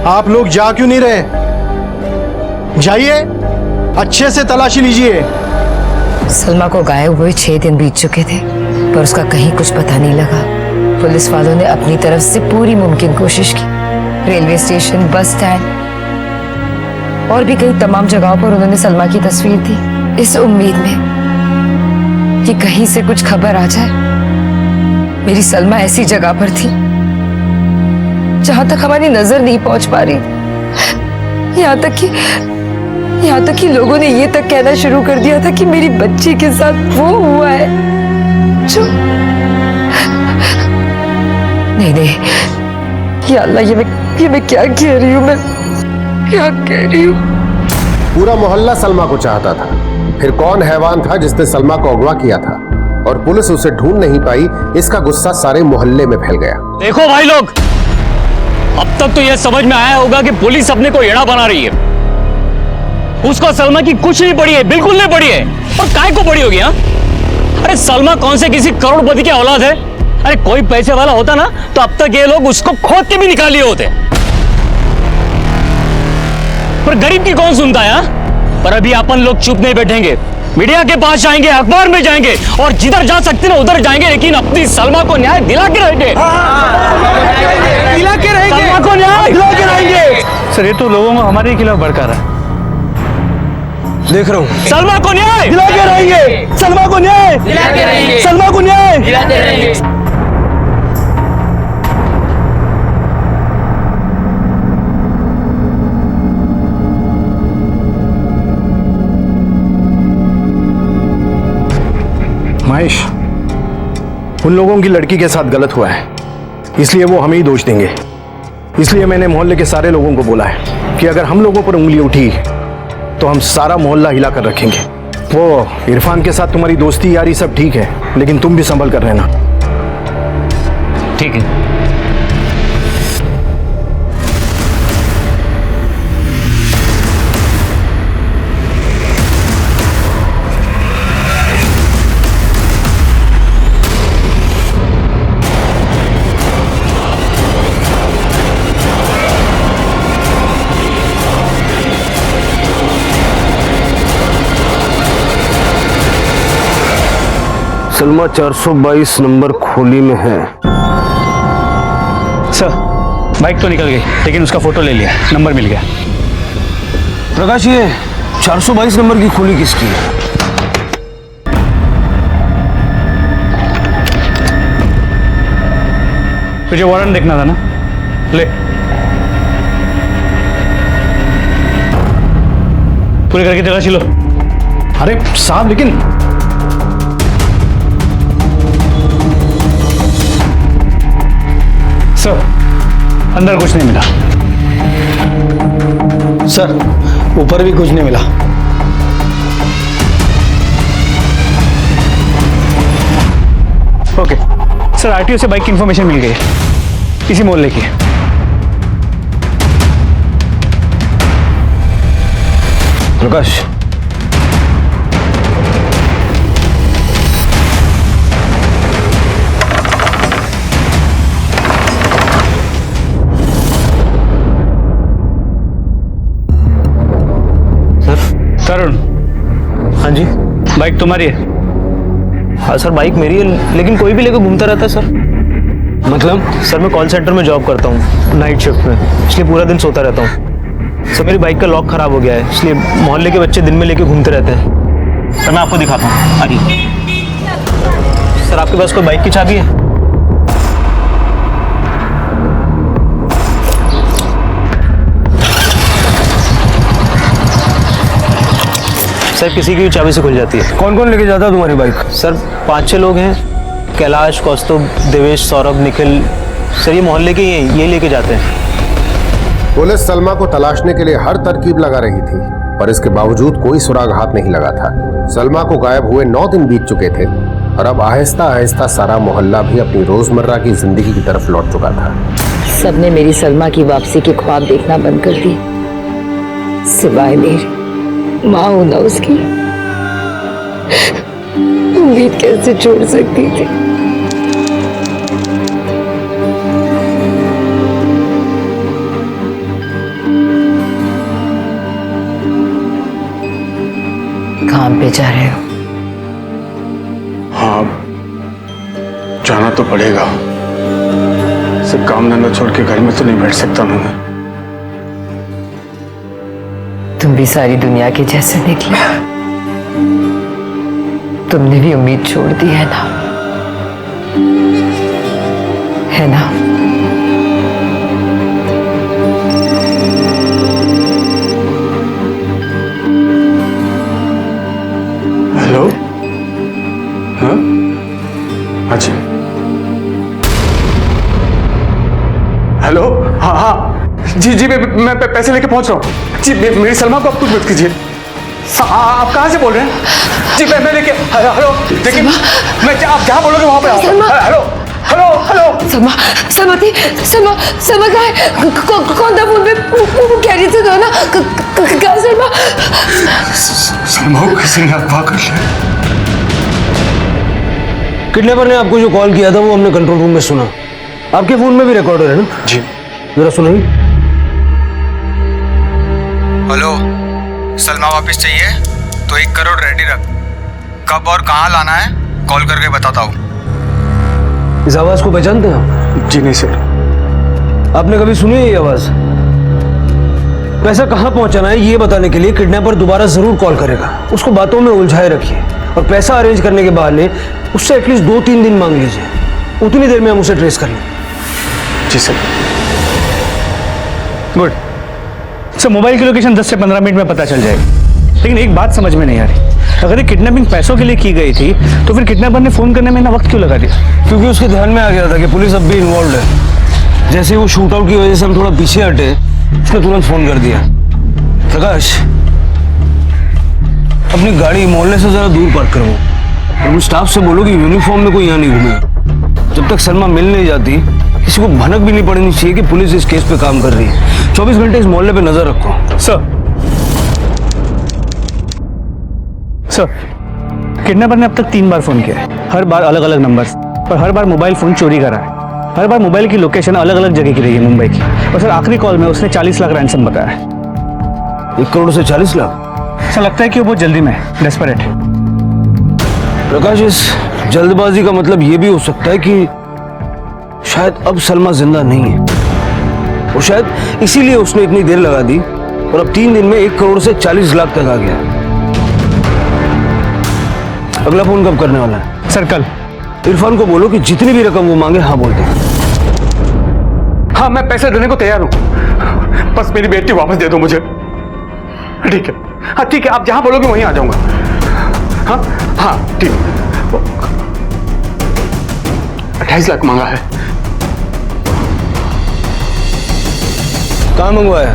आप लोग जा क्यों नहीं रहे? जाइए, अच्छे से तलाशी लीजिए। सलमा को गायब हुए 6 दिन बीत चुके थे पर उसका कहीं कुछ पता नहीं लगा। पुलिस वालों ने अपनी तरफ से पूरी मुमकिन कोशिश की। रेलवे स्टेशन, बस स्टैंड और भी कई तमाम जगहों पर उन्होंने सलमा की तस्वीर दी, इस उम्मीद में कि कहीं से कुछ खबर आ जाए। मेरी सलमा ऐसी जगह पर थी जहां तक हमारी नजर नहीं पहुंच पा रही। यहाँ तक कि लोगों ने ये तक कहना शुरू कर दिया था कि मेरी बच्ची के साथ वो हुआ है जो नहीं, या अल्लाह, ये मैं क्या कह रही हूँ? मैं क्या कह रही हूँ? पूरा मोहल्ला सलमा को चाहता था। फिर कौन हैवान था जिसने सलमा को अगवा किया था और पुलिस उसे ढूंढ नहीं पाई, इसका गुस्सा सारे मोहल्ले में फैल गया। देखो भाई लोग, अब तक तो यह समझ में आया होगा कि पुलिस अपने को एड़ा बना रही है। उसको सलमा की कुछ नहीं पड़ी है, बिल्कुल नहीं पड़ी है। और काय को पड़ी होगी? हाँ, अरे सलमा कौन से किसी करोड़पति की औलाद है? अरे कोई पैसे वाला होता ना तो अब तक ये लोग उसको खोद के भी निकाल लिए होते। पर गरीब की कौन सुनता है? पर अभी अपन लोग चुप नहीं बैठेंगे। मीडिया के पास जाएंगे, अखबार में जाएंगे और जिधर जा सकते ना उधर जाएंगे, लेकिन अपनी सलमा को न्याय दिला के रहेंगे। सलमा को न्याय दिला के रहेंगे। सर, ये तो लोगों को हमारे खिलाफ भड़का रहा है। देख रहा हूँ। सलमा को न्याय दिला के रहेंगे, सलमा को न्याय दिला के रहेंगे, सलमा को न्याय दिलाते रहेंगे। महेश, उन लोगों की लड़की के साथ गलत हुआ है, इसलिए वो हमें ही दोष देंगे। इसलिए मैंने मोहल्ले के सारे लोगों को बोला है कि अगर हम लोगों पर उंगली उठी तो हम सारा मोहल्ला हिला कर रखेंगे। वो इरफान के साथ तुम्हारी दोस्ती यारी सब ठीक है, लेकिन तुम भी संभल कर रहना। ठीक है। सलमा 422 नंबर खोली में है। सर, बाइक तो निकल गई, लेकिन उसका फोटो ले लिया, नंबर मिल गया। प्रकाश, ये 422 नंबर की खोली किसकी है? तुझे वारंट देखना था ना, ले। पूरे घर की तलाशी लो। अरे साहब, लेकिन सर, अंदर कुछ नहीं मिला। सर, ऊपर भी कुछ नहीं मिला। ओके सर, आरटीओ से बाइक की इंफॉर्मेशन मिल गई, इसी मोहल्ले की। प्रकाश, तरुण। हाँ जी, बाइक तुम्हारी है? हाँ सर, बाइक मेरी है, लेकिन कोई भी लेकर घूमता रहता है सर। मतलब? सर, मैं कॉल सेंटर में जॉब करता हूँ, नाइट शिफ्ट में, इसलिए पूरा दिन सोता रहता हूँ। सर, मेरी बाइक का लॉक खराब हो गया है, इसलिए मोहल्ले के बच्चे दिन में लेके घूमते रहते हैं। सर, मैं आपको दिखाता हूँ, आइए। सर, आपके पास कोई बाइक की चाबी है? सर, किसी की भी चाबी से खुल जाती है। कौन कौन लेके जाता है तुम्हारी बाइक? सर, 5-6 लोग हैं, कैलाश, कौस्तुभ, देवेश, सौरभ, निखिल। सर, ये मोहल्ले के ही हैं, ये लेके जाते हैं। पुलिस सलमा को तलाशने के लिए हर तरकीब लगा रही थी, पर इसके बावजूद कोई सुराग हाथ नहीं लगा था। सलमा को गायब हुए 9 दिन बीत चुके थे और अब आहिस्ता आहिस्ता सारा मोहल्ला भी अपनी रोजमर्रा की जिंदगी की तरफ लौट चुका था। सबने मेरी सलमा की वापसी के ख्वाब देखना बंद कर दिए, सिवाय मेरी माँ हूं ना उसकी। उम्मीद कैसे छोड़ सकती थी? काम पे जा रहे हो? हाँ, जाना तो पड़ेगा। सिर्फ काम धंधा छोड़ के घर में तो नहीं बैठ सकता मैं। तुम भी सारी दुनिया के जैसे निकले, तुमने भी उम्मीद छोड़ दी है ना? है ना? हेलो, हाँ, अच्छा, हेलो, हाँ हाँ, जी जी, मैं पैसे लेके पहुंच रहा हूँ जी। मेरी सलमा को आप कुछ मत कीजिए। आप कहाँ से बोल रहे हैं जी? मैं लेके, हेलो, देखिए, मैं आप जहाँ बोलोगे वहाँ पे आओ। Hello hello hello, Salma, Salma थी, सलमा, सलमा कहाँ है? कौन था फोन पे? वो कह रही थी तो ना, कहाँ सलमा? सलमा को किसी ने अगवा कर लिया। किडनैपर ने आपको जो कॉल किया था वो हमने कंट्रोल रूम में सुना। आपके फोन में भी रिकॉर्डर है ना? जी। जरा सुनाइए। हेलो, सलमा वापस चाहिए तो 1 करोड़ रेडी रख। कब और कहाँ लाना है कॉल करके बताता हूँ। इस आवाज को पहचानते हैं आप? जी नहीं सर। आपने कभी सुनी है ये आवाज? पैसा कहाँ पहुंचाना है ये बताने के लिए किडनैपर दोबारा जरूर कॉल करेगा। उसको बातों में उलझाए रखिए और पैसा अरेंज करने के बहाने उससे एटलीस्ट 2-3 दिन मांग लीजिए। उतनी देर में हम उसे ट्रेस कर लेंगे। जी सर। गुड सर, मोबाइल की लोकेशन 10 से 15 मिनट में पता चल जाएगी। लेकिन एक बात समझ में नहीं आ रही, अगर ये किडनैपिंग पैसों के लिए की गई थी तो फिर किडनैपर ने फोन करने में इतना वक्त क्यों लगा दिया? क्योंकि उसके ध्यान में आ गया था कि पुलिस अब भी इन्वॉल्व है। जैसे वो शूट आउट की वजह से हम थोड़ा पीछे हटे, उसने तुरंत फोन कर दिया। प्रकाश, अपनी गाड़ी मोहल्ले से जरा दूर पार्क करो और स्टाफ से बोलो कि यूनिफॉर्म में कोई यहाँ नहीं घूमेगा। जब तक सलमा मिल नहीं जाती किसी को भनक भी नहीं पड़नी चाहिए कि पुलिस इस केस पे काम कर रही है। 24 घंटे इस मोहल्ले पे नजर रखो। सर किडनैपर ने अब तक 3 बार फोन किया है, हर बार अलग अलग नंबर पर हर बार मोबाइल फोन चोरी करा है। हर बार मोबाइल की लोकेशन अलग अलग जगह की रही है मुंबई की। और सर आखिरी कॉल में उसने 40 लाख रैंसम बताया है। 1 करोड़ से 40 लाख? सर लगता है कि वो जल्दी में डेस्परेट है। प्रकाश, इस जल्दबाजी का मतलब ये भी हो सकता है कि शायद अब सलमा जिंदा नहीं है और शायद इसीलिए उसने इतनी देर लगा दी और अब 3 दिन में 1 करोड़ से 40 लाख तक आ गया। अगला फोन कब करने वाला है? सर कल। इरफान को बोलो कि जितनी भी रकम वो मांगे हाँ बोल दे। हाँ, मैं पैसे देने को तैयार हूं, बस मेरी बेटी वापस दे दो मुझे। ठीक है, हाँ ठीक है, आप जहां बोलोगे वहीं आ जाऊंगा। हाँ हाँ ठीक। 28 लाख मांगा है। कहाँ मंगवाया?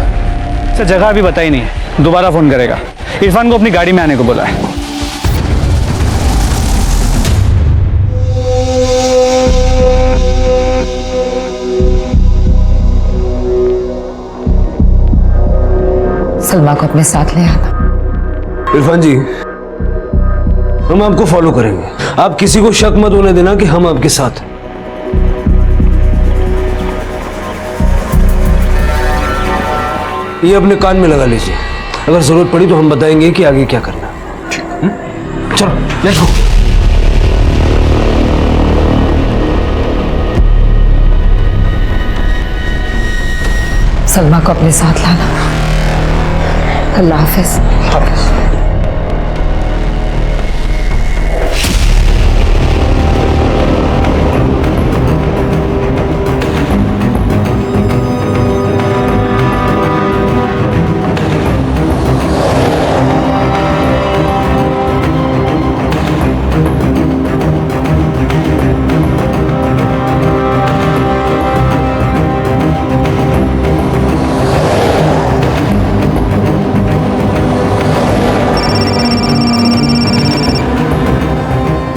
सर जगह अभी बताई नहीं है, दोबारा फोन करेगा। इरफान को अपनी गाड़ी में आने को बोला है। सलमा को अपने साथ ले आना। इरफान जी, हम आपको फॉलो करेंगे। आप किसी को शक मत होने देना कि हम आपके साथ। ये अपने कान में लगा लीजिए, अगर जरूरत पड़ी तो हम बताएंगे कि आगे क्या करना। चलो लेट्स गो। सलमा को अपने साथ लाना। अल्लाह हाफिज।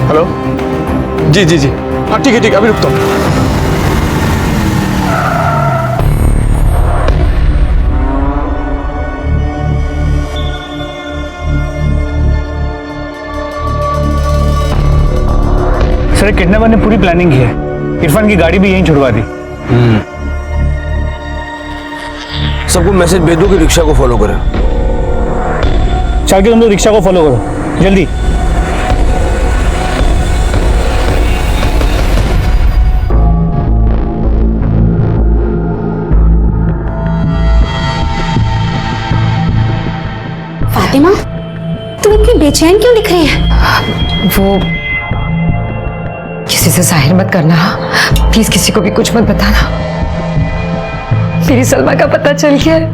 हेलो, जी जी जी, हाँ ठीक है, अभी रुकता हूँ। सर किडनैपर ने पूरी प्लानिंग की है, इरफान की गाड़ी भी यहीं छुड़वा दी। सबको मैसेज भेज दो कि रिक्शा को फॉलो करें। चल के तुम लोग रिक्शा को फॉलो करो जल्दी। फातिमा, तुम इतनी बेचैन क्यों दिख रही है? वो किसी से जाहिर मत करना, प्लीज किसी को भी कुछ मत बताना। मेरी सलमा का पता चल गया है।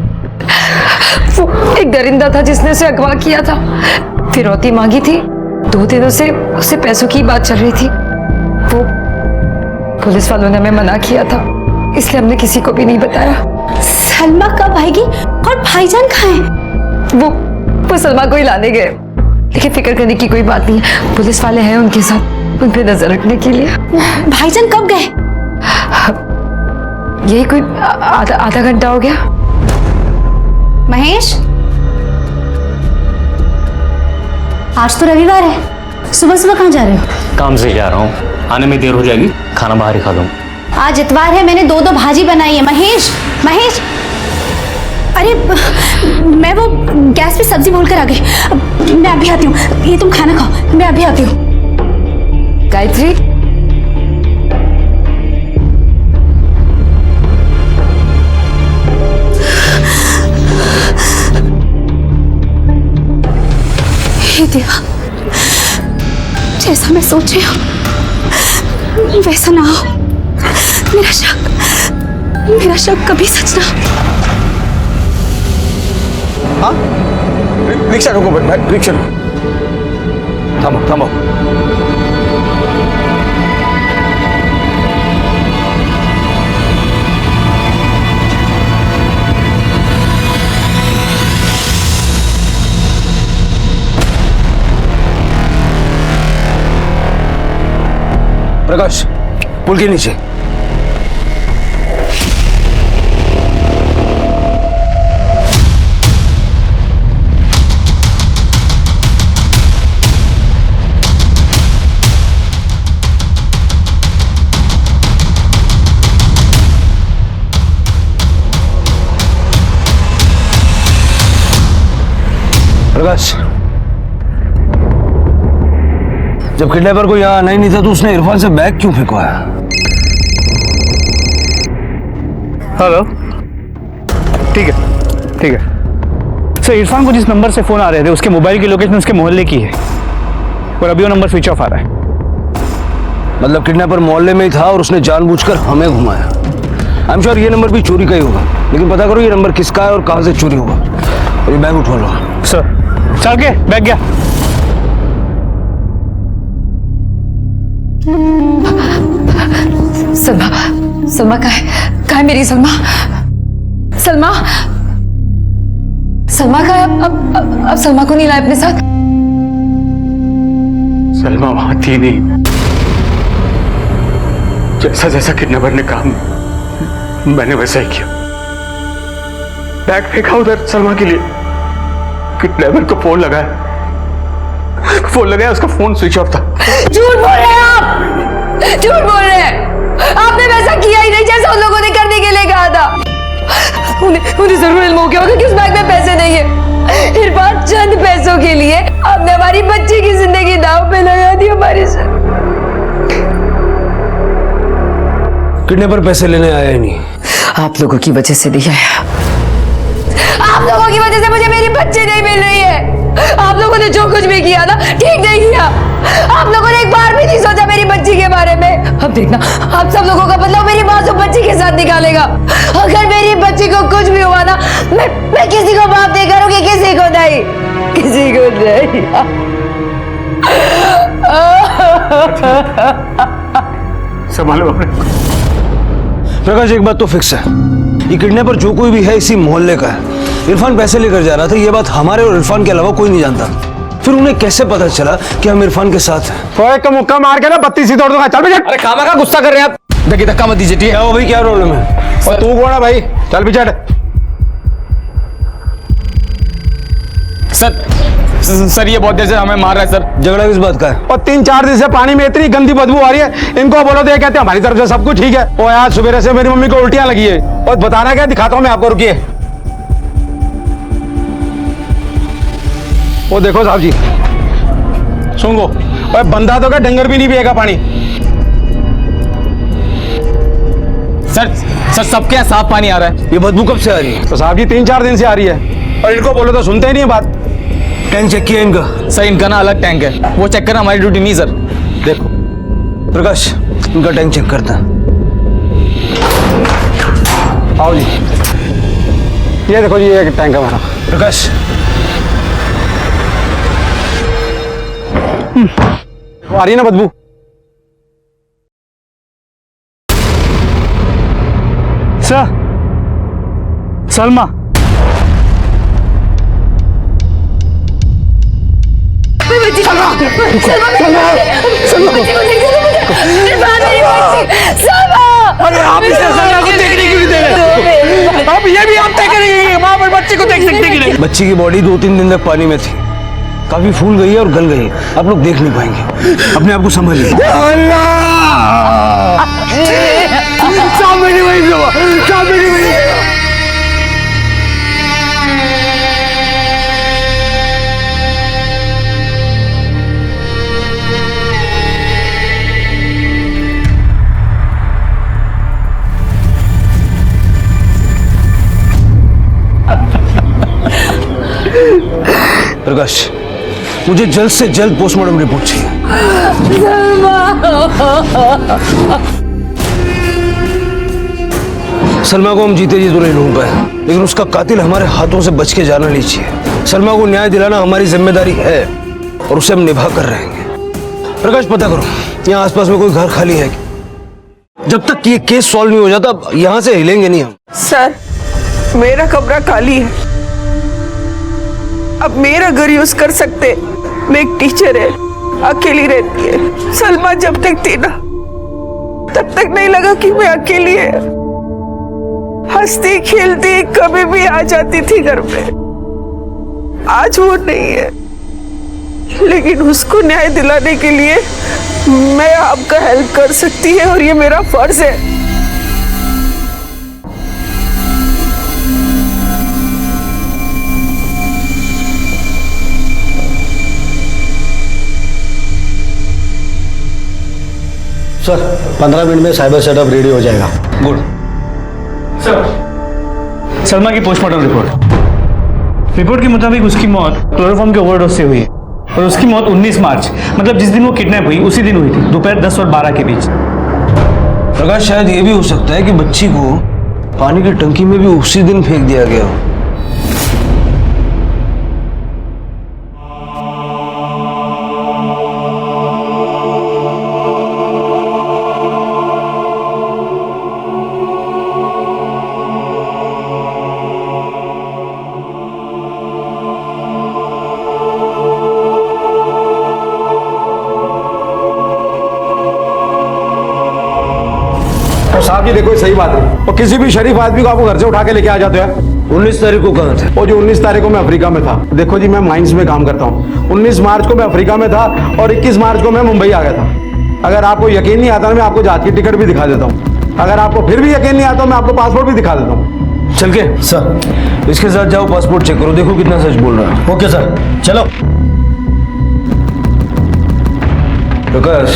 वो एक दरिंदा था जिसने उसे अगवा किया था, फिरौती मांगी थी। 2 दिनों से उससे पैसों की बात चल रही थी। वो पुलिस वालों ने हमें मना किया था, इसलिए हमने किसी को भी नहीं बताया। सलमा कब आएगी और भाईजान कहाँ हैं? वो सलमा को ही लाने गए, लेकिन फिक्र करने की कोई बात नहीं है। पुलिस वाले हैं उनके साथ, उन पे नजर रखने के लिए। भाईजान कब गए? यही कोई आधा घंटा हो गया। महेश, आज तो रविवार है, सुबह सुबह कहाँ जा रहे हो? काम से जा रहा हूँ, आने में देर हो जाएगी, खाना बाहर ही खा लूँगा। आज इतवार है, मैंने 2 भाजी बनाई है। महेश, महेश, अरे मैं वो गैस पे सब्जी भूल कर आ गई। मैं अभी आती हूँ, ये तुम खाना खाओ, मैं अभी आती हूँ। गायत्री, देवा, जैसा मैं सोच रही हूँ वैसा ना हो। मेरा शक कभी सच ना हो। हाँ, रिक्शा रोको भाई, रिक्शा थामो थामो। प्रकाश, पुल के नीचे। प्रकाश, जब किडनैपर को यहाँ आना ही नहीं था तो उसने इरफान से बैग क्यों फेंकवाया? हेलो, ठीक है ठीक है सर। इरफान को जिस नंबर से फोन आ रहे थे उसके मोबाइल की लोकेशन उसके मोहल्ले की है और अभी वो नंबर स्विच ऑफ आ रहा है। मतलब किडनैपर मोहल्ले में ही था और उसने जानबूझकर हमें घुमाया। आई एम श्योर ये नंबर भी चोरी का ही होगा, लेकिन पता करो ये नंबर किसका है और कहाँ से चोरी हुआ। और ये बैग उठवा लो। सर चल के बैग गया। सलमा, सलमा कहाँ है मेरी सलमा? सलमा, सलमा कहाँ है? अब सलमा को नहीं लाए अपने साथ? सलमा वहां थी नहीं। जैसा जैसा किडनैपर ने कहा मैंने वैसा ही किया। बैग फेंका उधर सलमा के लिए। किडनैपर को फोन लगाया, उसका फोन स्विच ऑफ था। झूठ बोल रहे हैं आप, झूठ बोल रहे हैं। आपने वैसा किया ही नहीं जैसा उन लोगों ने करने के लिए कहा था। उन्हें जरूर इल्म हो गया होगा कि उस बैग में पैसे नहीं है। इरफान चंद पैसों के लिए आपने हमारी बच्ची की जिंदगी दांव पे लगा दी हमारे साथ। किडनैपर पैसे लेने आया ही नहीं। आप लोगों की वजह से नहीं आया। आप लोगों की वजह से मुझे मेरी बच्ची नहीं मिल रही है। आप लोगों ने जो कुछ भी किया ना ठीक नहीं किया। आप लोगों ने एक बार भी नहीं सोचा मेरी बच्ची के बारे में। अब देखना आप सब लोगों का बदला मेरी मासूम बच्ची के साथ निकालेगा। अगर मेरी बच्ची को कुछ भी हुआ ना मैं किसी को माफ नहीं करूंगी, किसी को नहीं, किसी को नहीं। संभालो अपने। प्रकाश, एक बात तो फिक्स है, ये किडनैपर जो कोई भी है इसी मोहल्ले का है। इरफान पैसे लेकर जा रहा था, ये बात हमारे और इरफान के अलावा कोई नहीं जानता। फिर उन्हें कैसे पता चला कि हम इरफान के साथ हैं? तो एक मुक्का मार के ना 32 ही तोड़ दूंगा। चल बेटा। अरे खामा का गुस्सा कर रहे हैं आप। देखिए धक्का मत दीजिए। ठीक है भाई, क्या प्रॉब्लम है? और तू कौन है भाई? चल पीछे। सर ये बहुत देर से हमें मार रहा है सर। झगड़ा किस बात का है? और 3-4 दिन से पानी में इतनी गंदी बदबू आ रही है। इनको बोलो तो ये कहते हैं हमारी तरफ से सब कुछ ठीक है। और आज सुबह से मेरी मम्मी को उल्टियां लगी है। और बताना क्या, दिखाता हूं मैं आपको, रुकिए। वो देखो साहब जी, सुन लो। और बंदा तो क्या, डंगर भी नहीं पिएगा पानी। सर सबके यहाँ साफ पानी आ रहा है। ये बदबू कब से आ रही है? तो साहब जी 3-4 दिन से आ रही है। और इनको बोलो तो सुनते ही नहीं बात। टैंक चेक किया इनका? सर इनका ना अलग टैंक है, वो चेक करना हमारी ड्यूटी नहीं सर। देखो प्रकाश, इनका टैंक चेक करता है। आओ जी, ये देखो जी, ये टैंक है हमारा। प्रकाश, आ रही है ना बदबू? सर, सलमा, अरे आप इसे सलमा को देखने क्यों नहीं दे रहे? अब ये भी आप तय करेंगे माँ पर बच्ची को देख सकते कि नहीं? बच्ची की बॉडी 2-3 दिन तक पानी में थी, काफी फूल गई है और गल गई है। आप लोग देख नहीं पाएंगे, अपने आप को संभालिए। प्रकाश, मुझे जल्द से जल्द पोस्टमार्टम रिपोर्ट चाहिए। सलमा को हम जीते जी तो नहीं ढूंढ पाए, लेकिन उसका कातिल हमारे हाथों से बच के जाना नहीं चाहिए। सलमा को न्याय दिलाना हमारी जिम्मेदारी है और उसे हम निभा कर रहेंगे। प्रकाश, पता करो यहाँ आसपास में कोई घर खाली है? जब तक ये केस सॉल्व नहीं हो जाता यहाँ से हिलेंगे नहीं हम। सर, मेरा कमरा खाली है, अब मेरा घर यूज कर सकते। मैं एक टीचर है, अकेली रहती है। सलमा जब तक थी ना, तब तक नहीं लगा कि मैं अकेली है। हंसती खेलती कभी भी आ जाती थी घर में। आज वो नहीं है, लेकिन उसको न्याय दिलाने के लिए मैं आपका हेल्प कर सकती है और ये मेरा फर्ज है। सर, 15 मिनट में साइबर सेटअप रेडी हो जाएगा। गुड सर, सलमा की पोस्टमार्टम रिपोर्ट के मुताबिक उसकी मौत क्लोरोफॉर्म के ओवरडोज से हुई है और उसकी मौत 19 मार्च, मतलब जिस दिन वो किडनैप हुई उसी दिन हुई थी, दोपहर 10 और 12 के बीच। प्रकाश, शायद ये भी हो सकता है कि बच्ची को पानी की टंकी में भी उसी दिन फेंक दिया गया हो। साहब, ये देखो, ये सही बात है। और किसी भी शरीफ आदमी को आपको घर से उठा के लेके आ जाते हैं। 19 तारीख को कहाँ थे? और जो 19 तारीख को मैं अफ्रीका में था। देखो जी, मैं माइंस में काम करता हूँ। 19 मार्च को मैं अफ्रीका में था और 21 मार्च को मैं मुंबई आ गया था। अगर आपको यकीन नहीं आता, मैं आपको जहाज की टिकट भी दिखा देता हूँ। अगर आपको फिर भी यकीन नहीं आता, मैं आपको पासपोर्ट भी दिखा देता हूँ। चल के सर, इसके साथ जाओ, पासपोर्ट चेक करो, देखो कितना सच बोल रहा है। ओके सर, चलो। प्रकाश,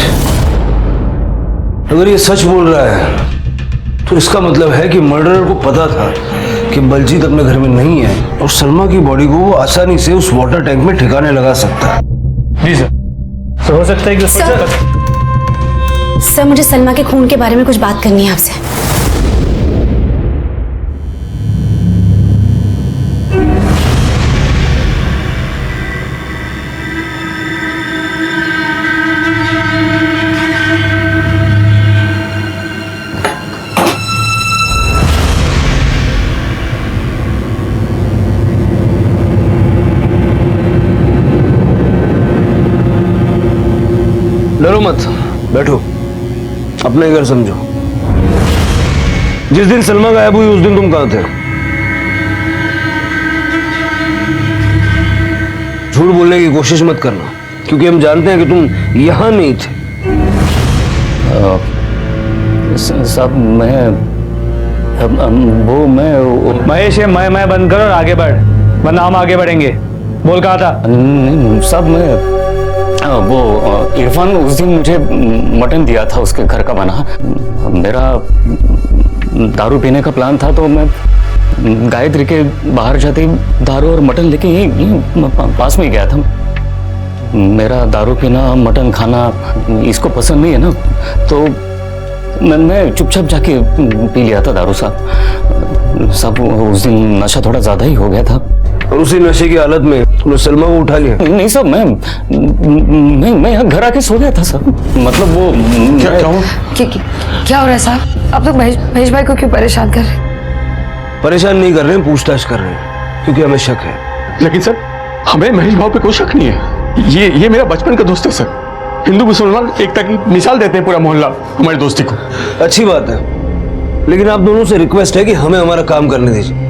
अगर ये सच बोल रहा है तो इसका मतलब है कि मर्डरर को पता था कि बलजीत अपने घर में नहीं है और सलमा की बॉडी को वो आसानी से उस वाटर टैंक में ठिकाने लगा सकता है। जी सर, तो हो सकता है कि सर, मुझे सलमा के खून के बारे में कुछ बात करनी है आपसे। डरो मत, बैठो, अपना ही घर समझो। जिस दिन सलमा गायब हुई उस दिन तुम कहाँ थे? झूठ बोलने की कोशिश मत करना, क्योंकि हम जानते हैं कि तुम यहां नहीं थे। साहब, मैं महेश, मैं बंद कर और आगे बढ़, वरना हम आगे बढ़ेंगे। बोल, कहा था? साहब, मैं वो इरफान उस दिन मुझे मटन दिया था, उसके घर का बना। मेरा दारू पीने का प्लान था, तो मैं गायत्री के बाहर जाते ही दारू और मटन लेके यहीं पास में गया था। मेरा दारू पीना, मटन खाना इसको पसंद नहीं है ना, तो मैं चुपचाप जाके पी लिया था दारू। साहब, उस दिन नशा थोड़ा ज्यादा ही हो गया था और उसी नशे की हालत में तुमने सलमा को उठा लिया? नहीं साहब, मैं यहाँ घर आके सो गया था सर। मतलब वो क्या हो रहा है साहब? आप लोग महेश भाई को क्यों परेशान कर रहे हैं? परेशान नहीं कर रहे हैं, पूछताछ कर रहे हैं, क्योंकि हमें शक है। लेकिन सर, हमें महेश भाव पे कोई शक नहीं है। ये मेरा बचपन का दोस्त है सर। हिंदू मुसलमान एकता की मिसाल देते हैं पूरा मोहल्ला हमारी दोस्ती को। अच्छी बात है, लेकिन आप दोनों से रिक्वेस्ट है कि हमें हमारा काम करने दीजिए।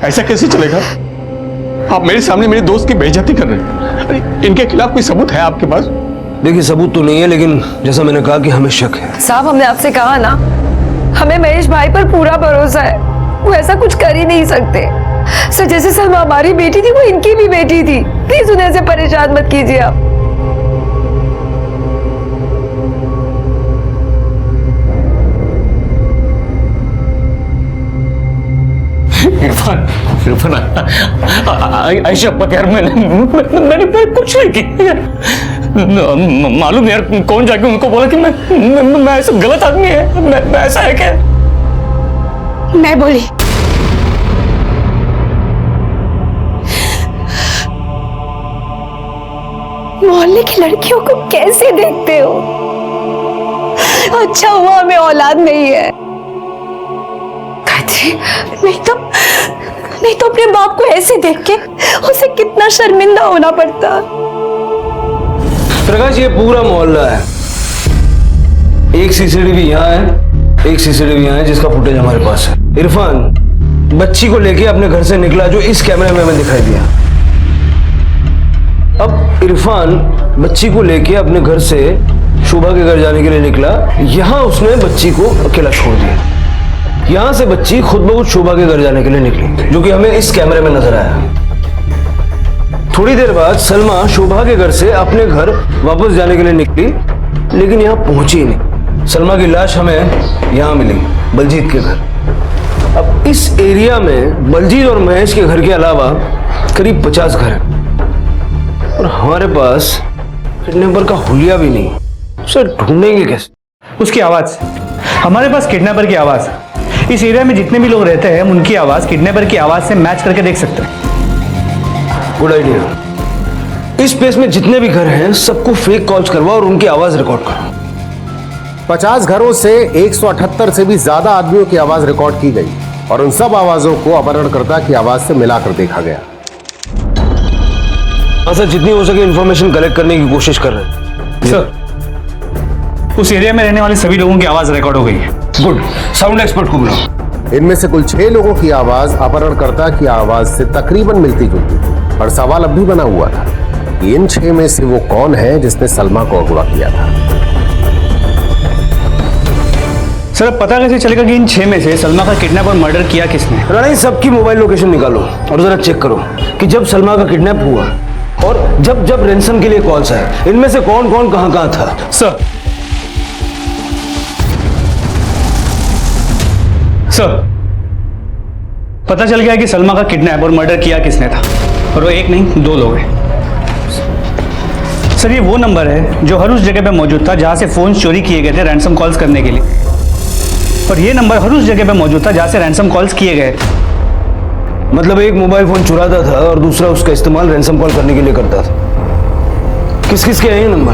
ऐसा कैसे चलेगा? आप मेरे सामने मेरे दोस्त की बेइज्जती कर रहे हैं। अरे, इनके खिलाफ कोई सबूत है आपके पास? देखिए, सबूत तो नहीं है, लेकिन जैसा मैंने कहा कि हमें शक है। साहब, हमने आपसे कहा ना, हमें महेश भाई पर पूरा भरोसा है, वो ऐसा कुछ कर ही नहीं सकते। सर, जैसे सलमा हमारी बेटी थी, वो इनकी भी बेटी थी। प्लीज उन्हें ऐसे परेशान मत कीजिए आप। इरफान, इरफान ऐशा यार मैंने कुछ नहीं किया। मालूम यार कौन जाके उनको बोला कि मैं ऐसा गलत आदमी है, मैं ऐसा है क्या? मैं बोली मोहल्ले की लड़कियों को कैसे देखते हो? अच्छा हुआ हमें औलाद नहीं है। नहीं तो अपने बाप को ऐसे देख के उसे कितना शर्मिंदा होना पड़ता। प्रकाश ये पूरा मोहल्ला है, एक सीसीटीवी यहाँ है, एक सीसीटीवी यहाँ है जिसका फुटेज हमारे पास है। इरफान बच्ची को लेके अपने घर से निकला जो इस कैमरे में हमें दिखाई दिया। अब इरफान बच्ची को लेके अपने घर से शोभा के घर जाने के लिए निकला, यहां उसने बच्ची को अकेला छोड़ दिया। यहां से बच्ची खुद ब खुद शोभा के घर जाने के लिए निकली, जो कि हमें इस कैमरे में नजर आया। थोड़ी देर बाद सलमा शोभा के घर से अपने घर वापस जाने के लिए निकली, लेकिन यहां पहुंची नहीं। सलमा की लाश हमें यहां मिली, बलजीत के घर। अब इस एरिया में बलजीत और महेश के घर के अलावा करीब 50 घर हैं और हमारे पास किडनैपर का हुलिया भी नहीं। उसे ढूंढेंगे कैसे? उसकी आवाज, हमारे पास किडनैपर की आवाज, इस एरिया में जितने भी लोग रहते हैं उनकी आवाज किडनैपर की आवाज से मैच करके देख सकते हैं। Good idea. इस प्लेस में जितने भी घर हैं सबको फेक कॉल्स करवाओ और उनकी आवाज रिकॉर्ड करो। 50 घरों से 178 से भी ज्यादा आदमियों की आवाज रिकॉर्ड की गई और उन सब आवाजों को अपहरणकर्ता की आवाज से मिलाकर देखा गया। सर जितनी हो सके इंफॉर्मेशन कलेक्ट करने की कोशिश कर रहे हैं। सर उस एरिया में रहने वाले सभी लोगों की आवाज रिकॉर्ड हो गई है। गुड, साउंड एक्सपर्ट को बुलाओ। इनमें से कुल 6 लोगों की आवाज अपहरणकर्ता की आवाज से तकरीबन मिलती जुलती थी, पर सवाल अब भी बना हुआ था कि इन 6 में से वो कौन है जिसने सलमा को अगवा किया था। सर अब पता कैसे चलेगा कि इन 6 में से सलमा का किडनैप और मर्डर किया किसने? रानी सबकी मोबाइल लोकेशन निकालो और जरा चेक करो कि जब सलमा का किडनैप हुआ और जब जब रैंसम के लिए कॉल्स आए, इनमें से कौन कौन कहां था। सर पता चल गया कि सलमा का किडनैप और मर्डर किया किसने था, और वो एक नहीं 2 लोग हैं। सर ये वो नंबर है जो हर उस जगह पे मौजूद था जहां से फोन चोरी किए गए थे रैंसम कॉल्स करने के लिए, और ये नंबर हर उस जगह पे मौजूद था जहां से रैंसम कॉल्स किए गए। मतलब एक मोबाइल फोन चुराता था और दूसरा उसका इस्तेमाल रैंसम कॉल करने के लिए करता था। किस किस के हैं ये नंबर?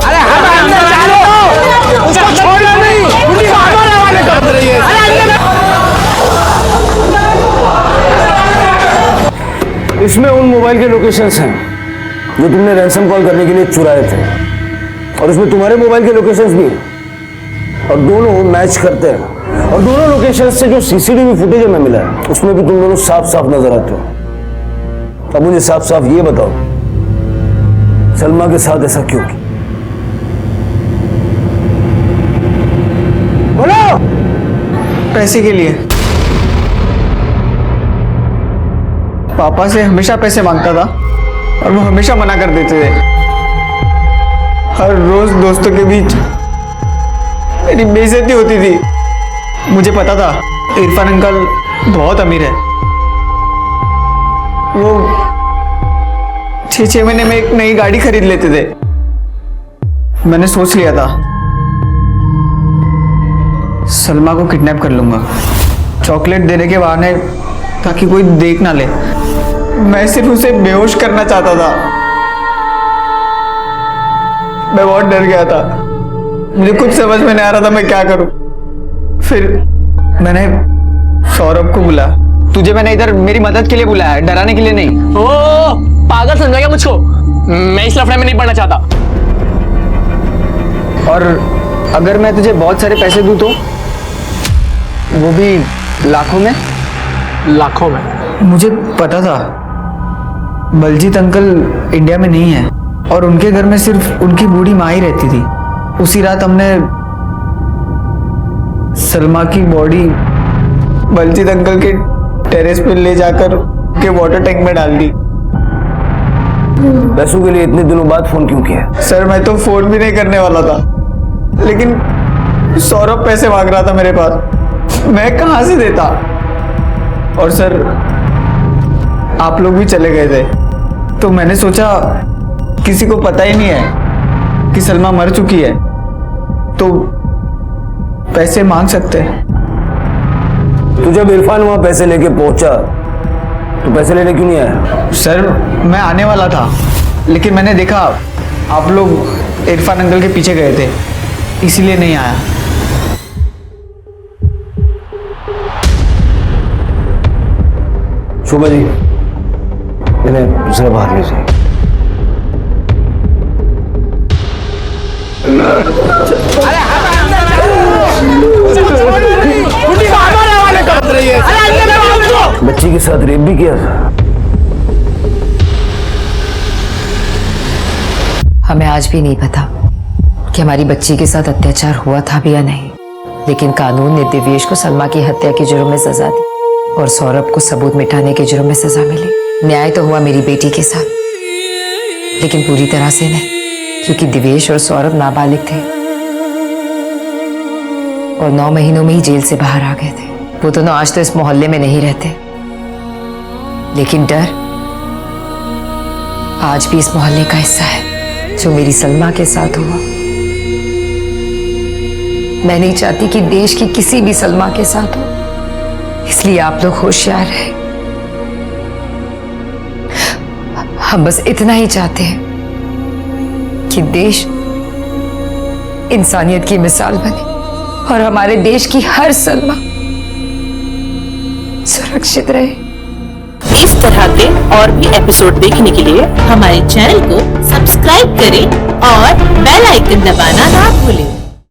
अरे उसको छोड़ना नहीं, कर रही है। इसमें उन मोबाइल के लोकेशंस हैं जो तुमने रैंसम कॉल करने के लिए चुराए थे, और इसमें तुम्हारे मोबाइल के लोकेशंस भी हैं, और दोनों मैच करते हैं। और दोनों लोकेशन से जो सीसीटीवी फुटेज हमें मिला है उसमें भी तुम दोनों साफ साफ नजर आते हो। अब मुझे साफ साफ ये बताओ, सलमा के साथ ऐसा क्यों किया? बोलो। पैसे के लिए। पापा से हमेशा पैसे मांगता था और वो हमेशा मना कर देते थे। हर रोज दोस्तों के बीच मेरी बेइज्जती होती थी। मुझे पता था इरफान अंकल बहुत अमीर है। वो 6 महीने में एक नई गाड़ी खरीद लेते थे। मैंने सोच लिया था सलमा को किडनैप कर लूंगा, चॉकलेट देने के बहाने, ताकि कोई देख ना ले। मैं सिर्फ उसे बेहोश करना चाहता था। मैं बहुत डर गया था, मुझे कुछ समझ में नहीं आ रहा था मैं क्या करूं। फिर मैंने सौरभ को बुलाया। तुझे मैंने इधर मेरी मदद के लिए बुलाया, डराने के लिए नहीं। ओ पागल समझा क्या मुझको? मैं इस लफड़े में नहीं पड़ना चाहता। और अगर मैं तुझे बहुत सारे पैसे दूं तो, वो भी लाखों में? लाखों में? मुझे पता था बलजीत अंकल इंडिया में नहीं है और उनके घर में सिर्फ उनकी बूढ़ी माँ ही रहती थी। उसी रात हमने सलमा की बॉडी बलजीत अंकल के टेरेस पे ले जाकर के वाटर टैंक में डाल दी। पैसों के लिए इतने दिनों बाद फोन क्यों किया? सर मैं तो फोन भी नहीं करने वाला था, लेकिन सौरभ पैसे मांग रहा था मेरे पास। मैं कहां से देता? और सर आप लोग भी चले गए थे, तो मैंने सोचा किसी को पता ही नहीं है कि सलमा मर चुकी है, तो पैसे मांग सकते हैं। तू जब इरफान वहां पैसे लेके पहुंचा तो पैसे लेने क्यों नहीं आया? सर मैं आने वाला था, लेकिन मैंने देखा आप लोग इरफान अंकल के पीछे गए थे, इसीलिए नहीं आया। शोभा जी, इन्हें जरा बाहर लीजिए। बच्ची के साथ रेप भी किया था। हमें आज भी नहीं पता कि हमारी बच्ची के साथ अत्याचार हुआ था भी या नहीं, लेकिन कानून ने दिव्येश को सलमा की हत्या के जुर्म में सजा दी और सौरभ को सबूत मिटाने के जुर्म में सजा मिली। न्याय तो हुआ मेरी बेटी के साथ, लेकिन पूरी तरह से नहीं, क्योंकि दिव्येश और सौरभ नाबालिग थे और 9 महीनों में ही जेल से बाहर आ गए थे। वो दोनों आज तो इस मोहल्ले में नहीं रहते, लेकिन डर आज भी इस मोहल्ले का हिस्सा है, जो मेरी सलमा के साथ हुआ। मैं नहीं चाहती कि देश की किसी भी सलमा के साथ हो, इसलिए आप लोग होशियार रहे। हम बस इतना ही चाहते हैं कि देश इंसानियत की मिसाल बने और हमारे देश की हर सलमा सुरक्षित रहे। इस तरह के और भी एपिसोड देखने के लिए हमारे चैनल को सब्सक्राइब करें और बेल आइकन दबाना ना भूलें।